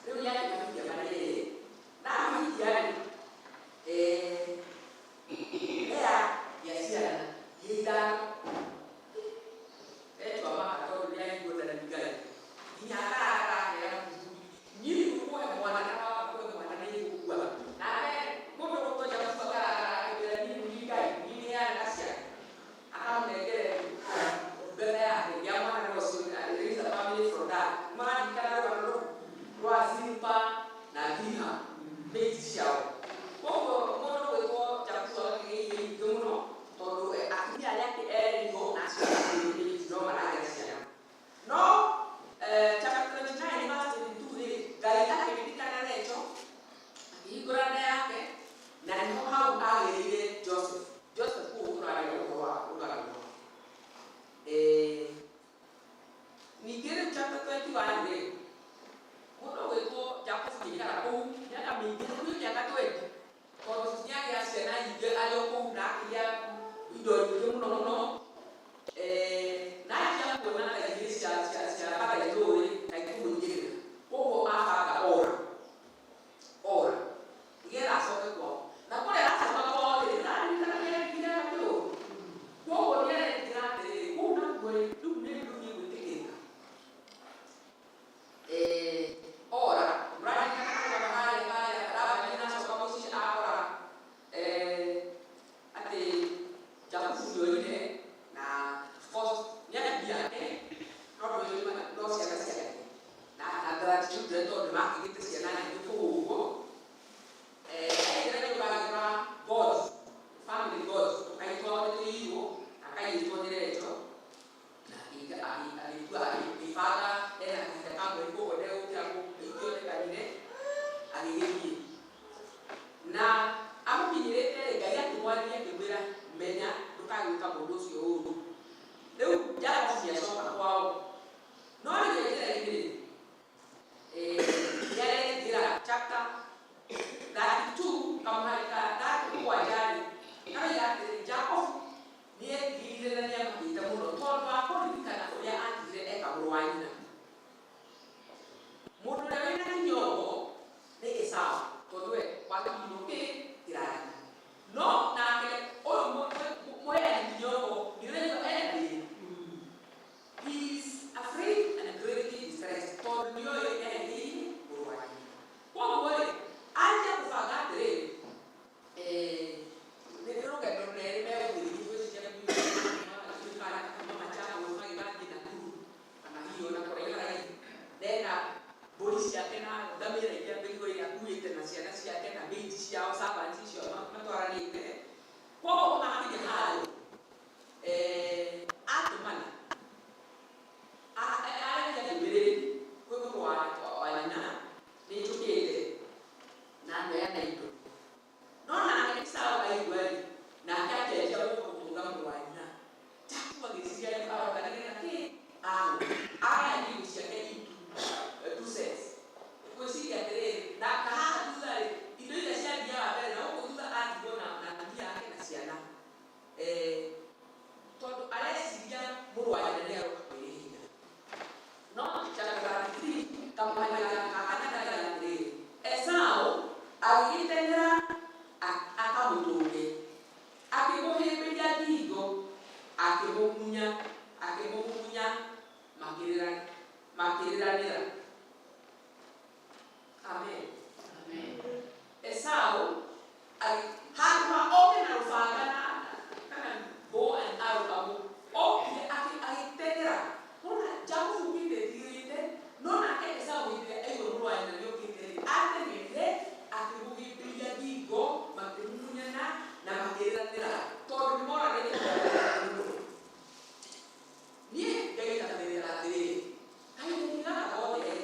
Rĩu nĩakĩmahikia marĩrĩ na amahikia-rĩ ea ya ciana nĩ ithano etwa maka tondũ nĩaiguana na Ngai nginya arahera nyiri kuoya mwana na kuoya mwana nĩ gũkua nawe mũndũ gũtonya gũbatara wĩra nini Ngai nini ya nacia akamnengere mbele yake ya mwana ũcio there is a family from that mwana kana rwa Simba na Diha mate ciao koguo mũndũ gwĩtwo Jakuo gĩgĩi mũno tondũ atumia arĩa erĩho na acio no maragĩa ciana no chapter 29 verse 22 Ngai akĩririkana Recho akĩhingũra nda yake na nĩho hau agĩrĩire Joseph kũu ũrarĩa ũhoro wa ũgarũrũka. Ningĩ rĩu chapter 21 mũndũ gwĩtwo Jacob gĩikara kũu mĩaka mĩingĩ kũu mĩaka 20 tondũ nĩagĩa ciana nyingĩ arĩ o kũu na akĩgĩa indo nyingĩ mũno mũno na akĩaga kuona na iria cia baba itũĩ na ikũmũingĩrĩra koguo abanga ora nĩgetha acoke kwao na kũrĩa aracoka kwao nĩraririkana kĩũru koguo nĩaretigĩra atĩrĩrĩ kũu nakuo rĩu nĩndũthiĩ gwĩtĩkĩrĩka ora mũraririkana harĩa Labani acoka mũciĩ akora atĩ Jakubu nĩoire na of course nĩarĩhi yake no ciana ciake na gratitude tondũ nĩmakĩgĩte ciana nyingĩ kũu ũguo ekĩra nyũmba gods family gods tũkaitwo nĩtũirwo akaitwo nĩ Recho na agĩtua agĩbanga ena kahinda kamwe koguo ndegũkĩra ikĩonekanire agĩgĩthiĩ na amũkinyĩrĩte Ngai akĩmwarĩria akĩmwĩra menya ndũkagwĩka mũndũ ũcio ũũru. Rĩu Jakubu nĩacoka kwao no rĩrĩa njĩra-inĩ nĩarengĩra chapter 32 kamũhari ka 37 karoiga atĩrĩrĩ Jakubu nĩegirire na nĩamakĩte mũno tondũ wa kũririkana ũrĩa atigire eka mũrũ wa nyina. Mũndũ ũrĩa wĩna kinyongo nĩ Esau tondũ we wakinyũkĩ kĩrathi no nake ũyũ mwena kinyongo nĩũrĩo endĩ he is afraid and greatly distressed tondũ nĩoĩ endĩ mũrũ wa nyina. Koguo-rĩ anjia kũbanga atĩrĩrĩ nĩ rũgendo rũnene megũgĩthiĩ gwĩciria Machakos magĩgathiĩ Nakuru kana hihi ona kũraiha raihu nena mbũri ciake na ngamĩra iria mbĩrĩgo iria akuĩte na ciana ciake na mĩiti ciao servants icio matwaranĩte koguo makinya harĩa atũmana arĩkia ndũmĩrĩri kwĩ mũrũ wa nyina nĩnjũkĩte na ndoyana indo no nake Esau aigua-rĩ nake akĩanjia gũkũrũga mũrũ wa nyina Jakubu agĩciria arokanĩrĩra kĩ aya indo ciake two sets gwĩciria atĩrĩrĩ na haha thutha-rĩ indo iria ciathiaga mbere na gũkũ thutha atigwo na atumia ake na ciana tondũ areciria mũrũ wa nyina nĩaroka kwĩrĩhĩra no chapter 33 kamũhari ka 4 atĩrĩrĩ Esau agĩgĩteng'era akamũtũnge akĩmũhĩmbĩria ngingo akĩmũmunya makĩrĩranĩra. Amen. Esau handũ ha oke na rũbanga kana bow and arrow kamũ okire agĩteng'era ona Jakubu gĩtĩtigĩrĩte no nake Esau hĩndĩ ĩrĩa aigua mũrũ wa nyina nĩokĩte-rĩ ateng'erire akĩmũhĩmbĩria ngingo makĩmumunyana na makĩrĩranĩra tondũ nĩmoranĩte niĩ ngaigagĩrĩra atĩrĩrĩ kahinda gaka gothe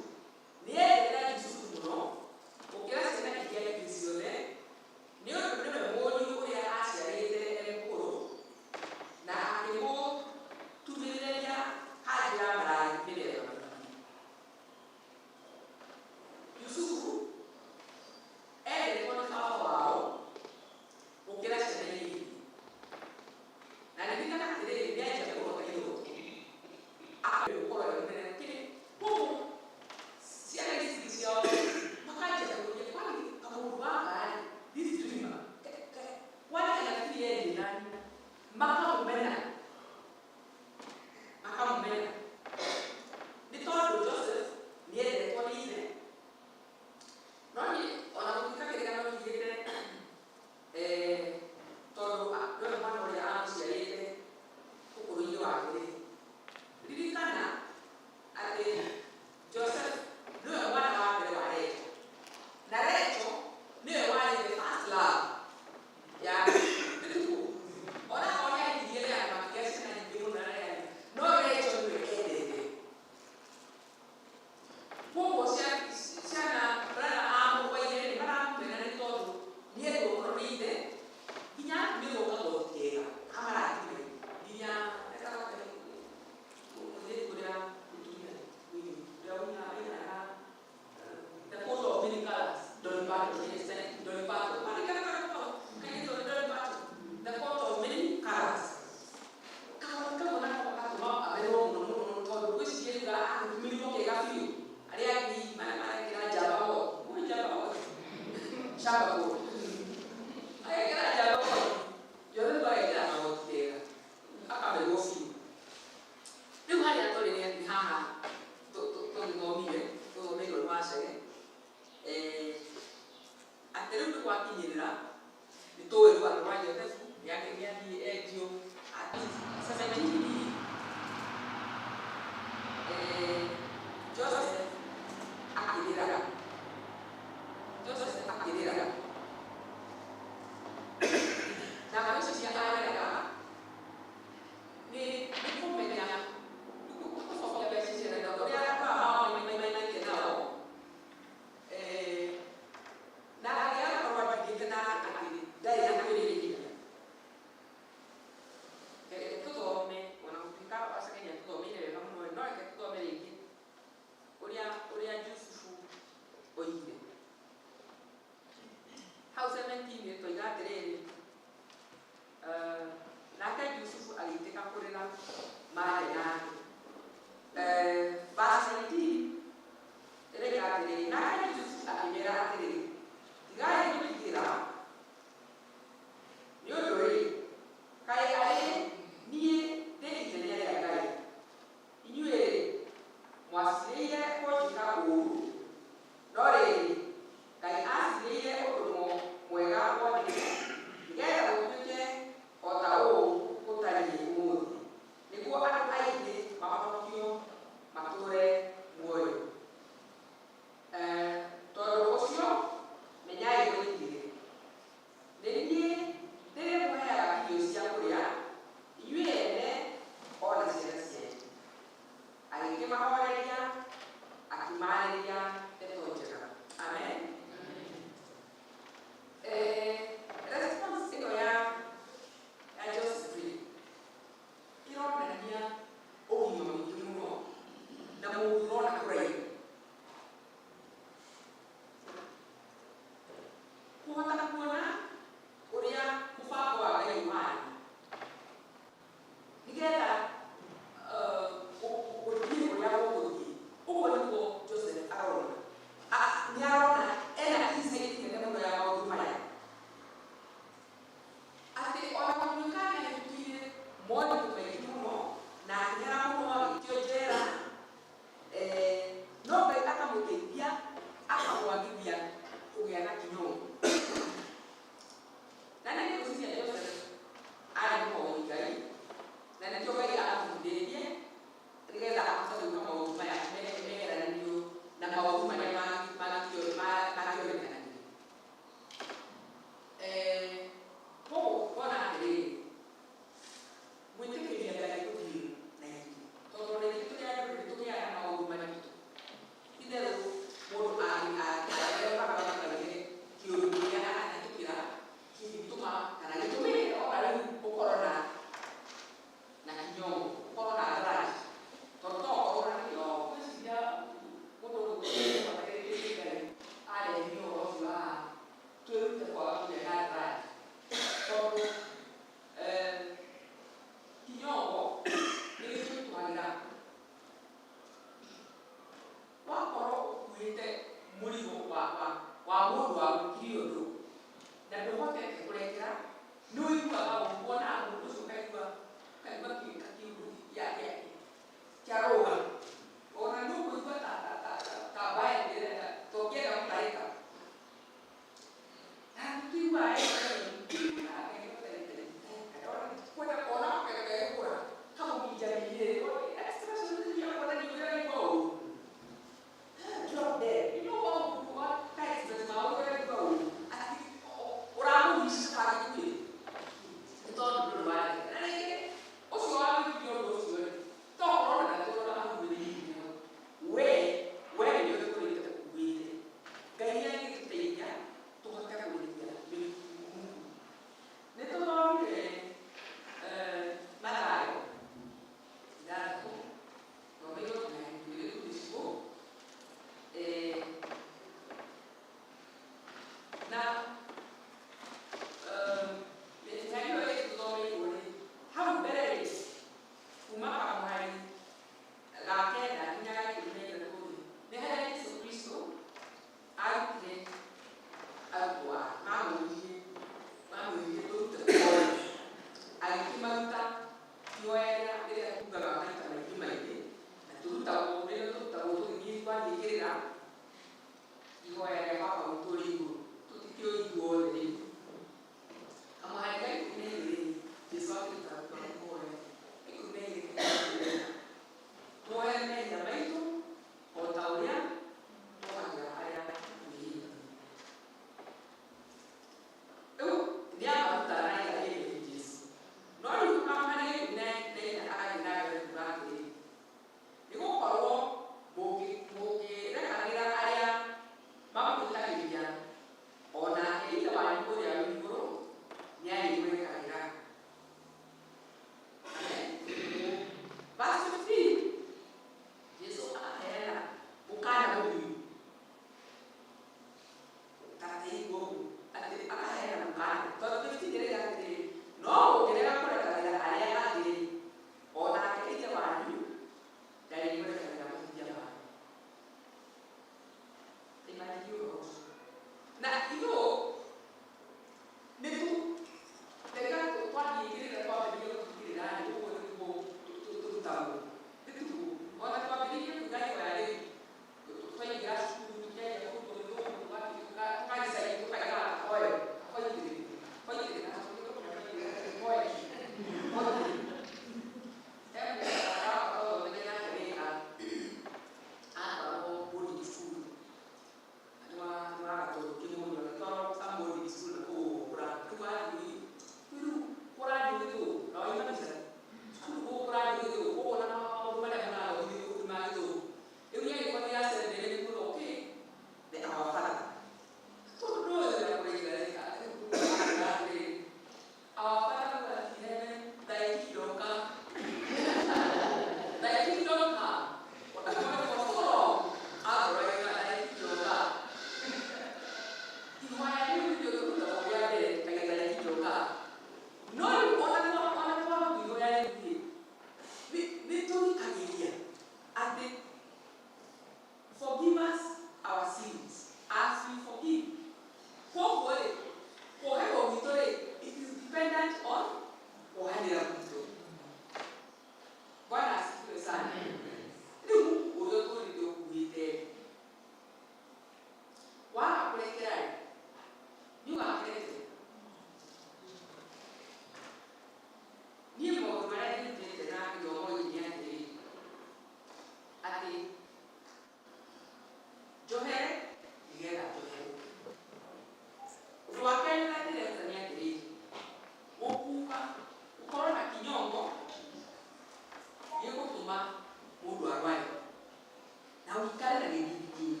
na ukikala na gĩthingithia.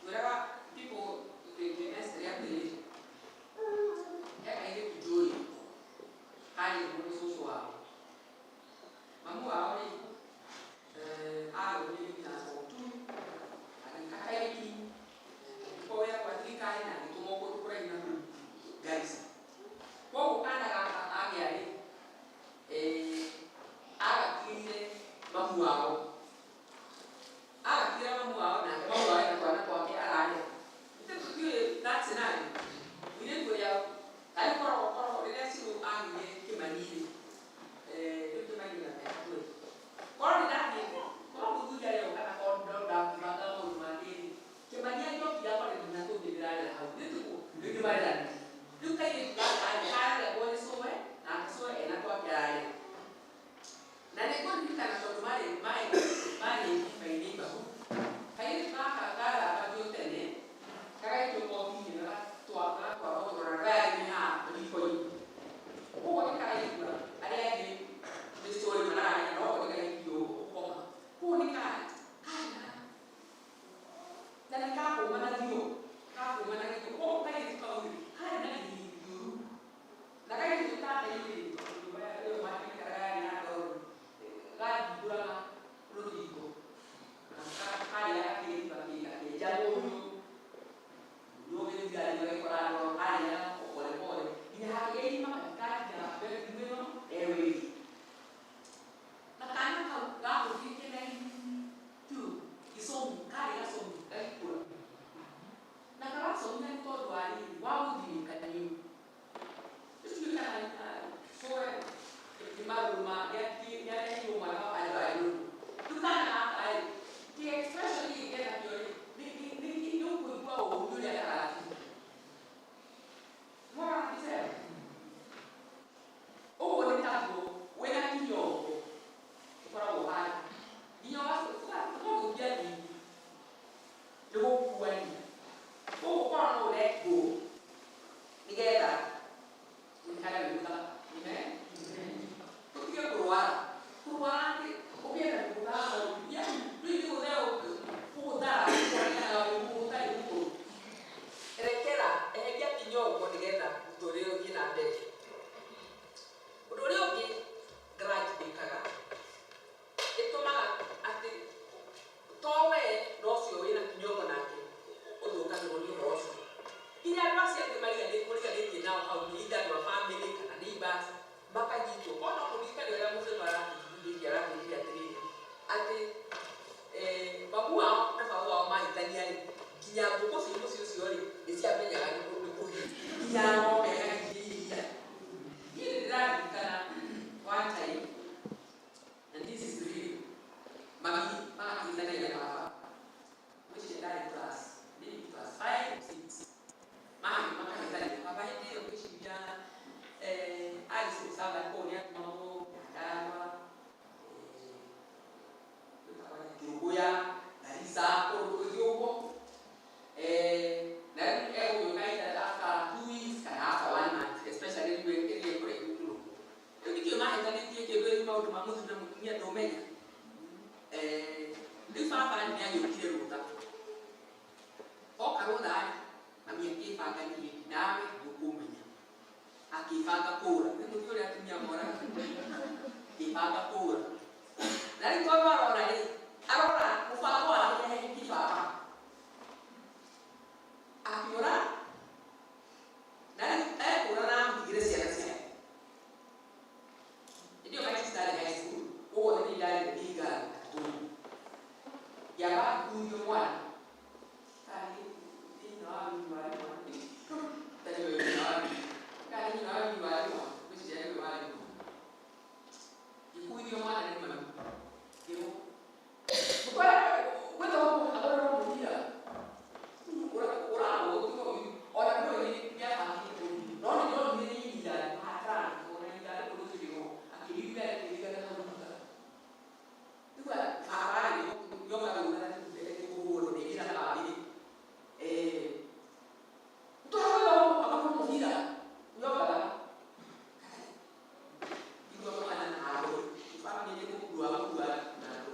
Wĩraga people ndĩmeciria atĩrĩrĩ, he kairĩtu njũĩ harĩ mũndũ cũcũ wao. Mamu wao rĩ arũmĩrĩire nginya tu agĩkakaĩki koya kwa thirikari na agĩtũmwo kũndũ kũraihu na kũu Garissa. Koguo kana gaka agĩa rĩ agatigĩire mamu wao. Agatigĩra mamu wao nake mamu wao na twana twake ararĩa. Nĩtũtiũĩ that scenario. Mũirĩtu ũrĩa koragwo rĩrĩa Cirũ agire Kĩmani rĩ rĩu Kĩmani na mĩaka 20. Korwo nĩndathiĩ korwo mũthuri arĩa kana korwo ndakĩbanga maũndũ mangĩ rĩ Kĩmani angĩokire akorwo na tũngĩ ndĩrarĩa hau nĩndĩmarĩra. Rĩu kairĩtu gaka kararĩagwo nĩ cũwe nake cũwe ena twake ararĩa. Na nĩngũririkana tondũ marĩ iba-inĩ ibahu. Kairĩtu gaka karabagio tene gagaikio kobi-inĩ gagatwarwo kũrora gayarĩ haha riko-inĩ. Ũguo nĩkaraigua arĩa angĩ nĩ story mararĩa no ũguo nĩgaikio gũkoma. Ũguo nĩ kana na nĩkakũma na thiũ kakũma na gĩtũ. Ũguo kairĩtu kau rĩ karĩ na gĩthiũrũrũ na kairĩtu gaka-inĩ ĩyo matikaraga yarĩ na ndoro gathumbũraga rũthingo na karĩaga gakĩenja mũndũ nyũgĩthigari gagĩkora ndoro karĩaga polepole nginya hakĩgĩima gakaja mbere ĩno ewĩ. Na kana kau gagũthiĩte na tu gĩcomu karĩ gacomu gagĩkũra na karacomire nĩ tondũ wa rĩrĩ wa gũthirĩkanio. Rĩu kana cũwe maruma yareheirwo mwana wa Albayo. Rĩu kana gaka rĩ ti expression ĩgĩkenagio rĩ nĩũkũigua ũũru ũrĩa karatiga. Mwarambica ũguo nĩ taguo wĩna kinyongo ũkoragwo harĩa nginya ũgagũthia ningĩ nĩgũkuania. Ũguo ũkorwo no let go nĩgetha ũikare wĩ mũthaka. Tũtige kũrwara atĩ ũkĩenda gũthara rĩu nĩgũthera kũgũthara gũtarĩ gũkũrũ. Erekera eheria kinyongo nĩgetha mũtũrĩre ũthiĩ na mbere. Ũndũ ũrĩa ũngĩ grudge ĩkaga ĩtũmaga atĩ to wee no ũcio wĩna kinyongo nake ũthũkagĩrwo nĩ ũhoro ũcio. Nginya andũ acio angĩ mariganĩtie nao hau nĩ either andũ a family kana neighbors makanyitwo. Ona mũririkane ũrĩa mũthenya aratĩrĩria atĩrĩrĩ atĩ mamu wao na baba wao mahĩtania rĩ nginya ngũkũ cia mũciĩ ũcio rĩ nĩciamenyaga nĩ kũhiĩ nginya ng'ombe ĩgagĩthiĩ iria. Niĩ nĩndĩraririkana one time and this is real. Mami magakĩithania na baba which ndarĩ class 5 or 6. Mami makahĩtania baba hĩndĩ ĩyo ngĩciria alisaba kũrĩa mambo dawa Kiruguya Garissa kũrĩa ũguo na rĩu kaita after 2 weeks kana after 1 month especially rĩu kũrĩa igũrũ. Rĩu nĩkĩo mahĩtanĩtie kĩndũ maũndũ ma mũthuri na mũtumia ndũmenya. Rĩu baba nĩagĩũkire rũtha oka rũtha mami akĩbanga niĩ nawe ndũkũmenya akĩbanga kũra. Nĩ mũthuri ũrĩa atumia moraga akĩbanga kũra. Na rĩu tondũ arora rĩ arora mũbango wake nĩahekirie baba akĩũra na rĩu ekũra na amũtigĩre ciana ciake. Hĩndĩ ĩyo kairĩtu citarĩ high school ũguo nĩ ndarĩ thigari yabakũrio mwana karĩ thĩinĩ wa wĩigĩ wa rĩmwe tarĩ wĩigĩ wa rĩmwe karĩ thĩinĩ wa wĩigĩ wa rĩmwe gwĩciria nĩ wa rĩmwe gĩkuithio mwana nĩ mami kĩrwo gwĩtagwo agororwo mũthia ũragwo gũtiga ũyu ona ndũĩ nĩabangĩte no nĩ ndonire nĩ ihinda mahatara ona ihinda rĩmwe rũtĩrĩgo akĩririka na hau thutha. Rĩu baba rĩ yokaga ũrĩa kũhũrwo nĩ ira na babĩrĩ tũragwo agororwo mũthia yokaga igua mwana na andũ baba nĩ gũkua na andũ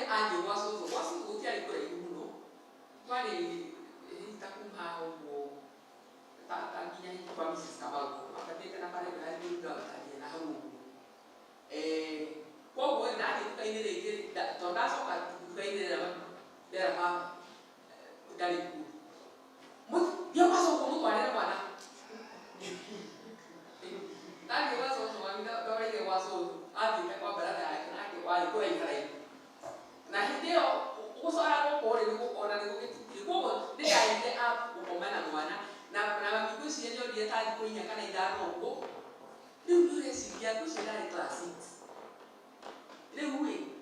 aje wasu gutiari kure imuno twari itakumha ugo ta kinya kwa Mrs. Kamau akateka na pale na ndio na hamu kwa kwa na tukaendelea ile tondaso kwa tukaendelea na hapa dari ku dia masuk ke mutu ada mana nanti masuk semua orang yang masuk adi kwa berada akhirnya ke wali ko yang lain nah itu uso ara ko ni ko ona ni ko kitu ko de ai de a ko mana na miguu si ndio dia tadi ko inya kana idaro ko ndio si dia ko si dari classic leo we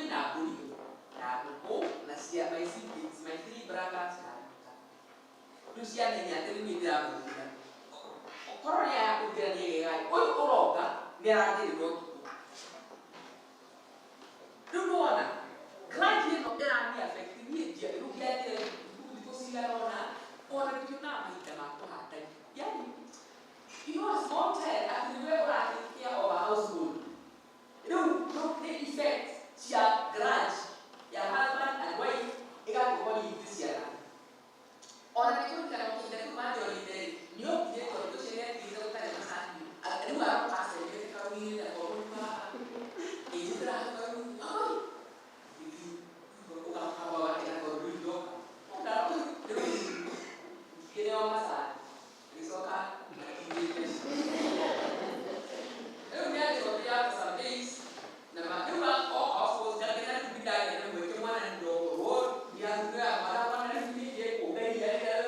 na buli na ko na sia mai si mai tri braga Luciana nya tele ni dia mo. Koro ya ko dia ni ai. O koroga ni ara di do. Duno ona. Grande no era mi affetti mi dia lu chiede tu si la ona. Ora più na mai da ma ko hata. Yani you know a small child at the way ora take care of a household. No the effect sia grudge ya husband and wife ega ko ni this year. Orang itu kalau kita itu mana orang ini, nyok dia kalau itu saya kita kan makan, ada dua pas jadi kalau ini ada orang ini berapa orang, ini kalau bawa kita kalau dulu, kalau ini orang masak, ini sokan, ini dia itu dia sampai, nama dia orang of course jadi kita beda dengan bagaimana dulu, dia juga mana ini dia kopi dia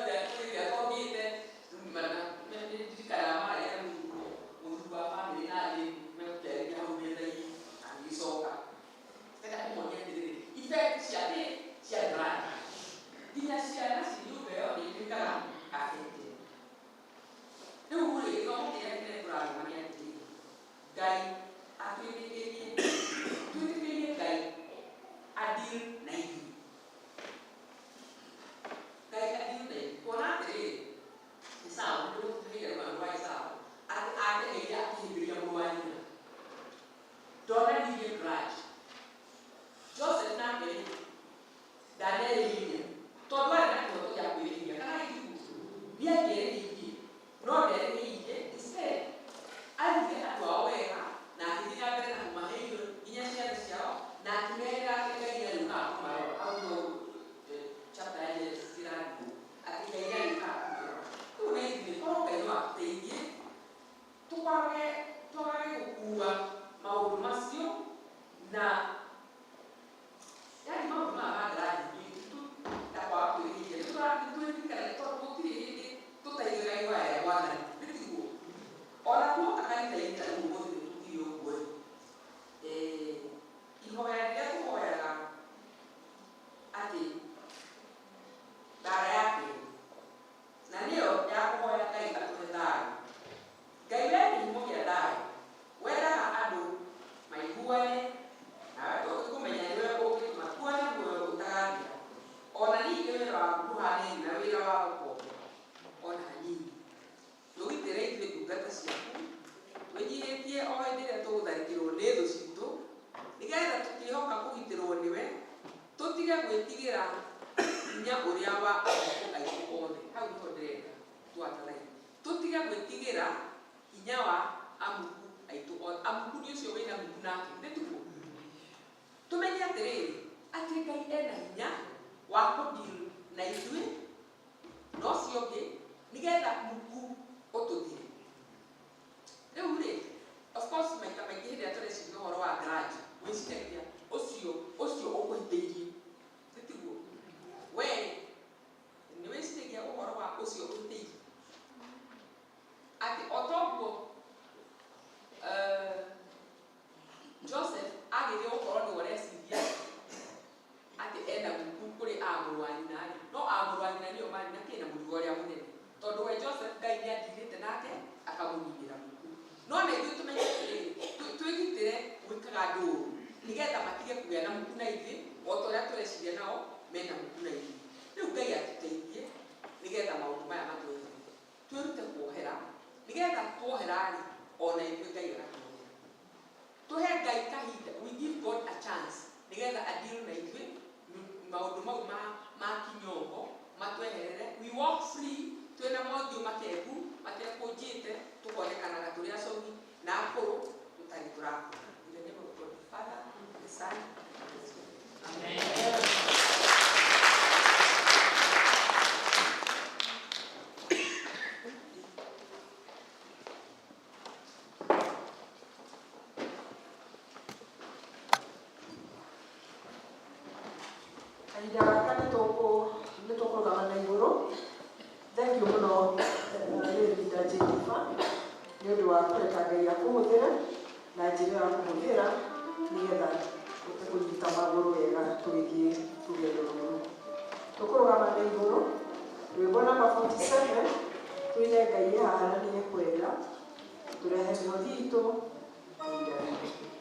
we give God a chance
nigetha adiru na ithuĩ maũndũ mau ma kinyongo matweherere. We walk free twĩna mothiũ makengu matekũnjĩte tũkonekanaga tũrĩ acogi na akũrũ tũtarĩ tũrakũra. In the name of God the Father, the Son, and the Spirit. Amen.
Thank you muno Leader Jennifer nĩ ũndũ wa kũreka Ngai akũhũthĩre na njĩra ya kũhũthĩra nĩgetha kũnyita magũrũ wega tũgĩthiĩ rũgendo rũrũ. Tũkũrũgama na igũrũ rwĩmbo namba 47 twĩre Ngai aharanĩrie kwenda tũrehe mĩhothi itũ ihinda rĩrĩ.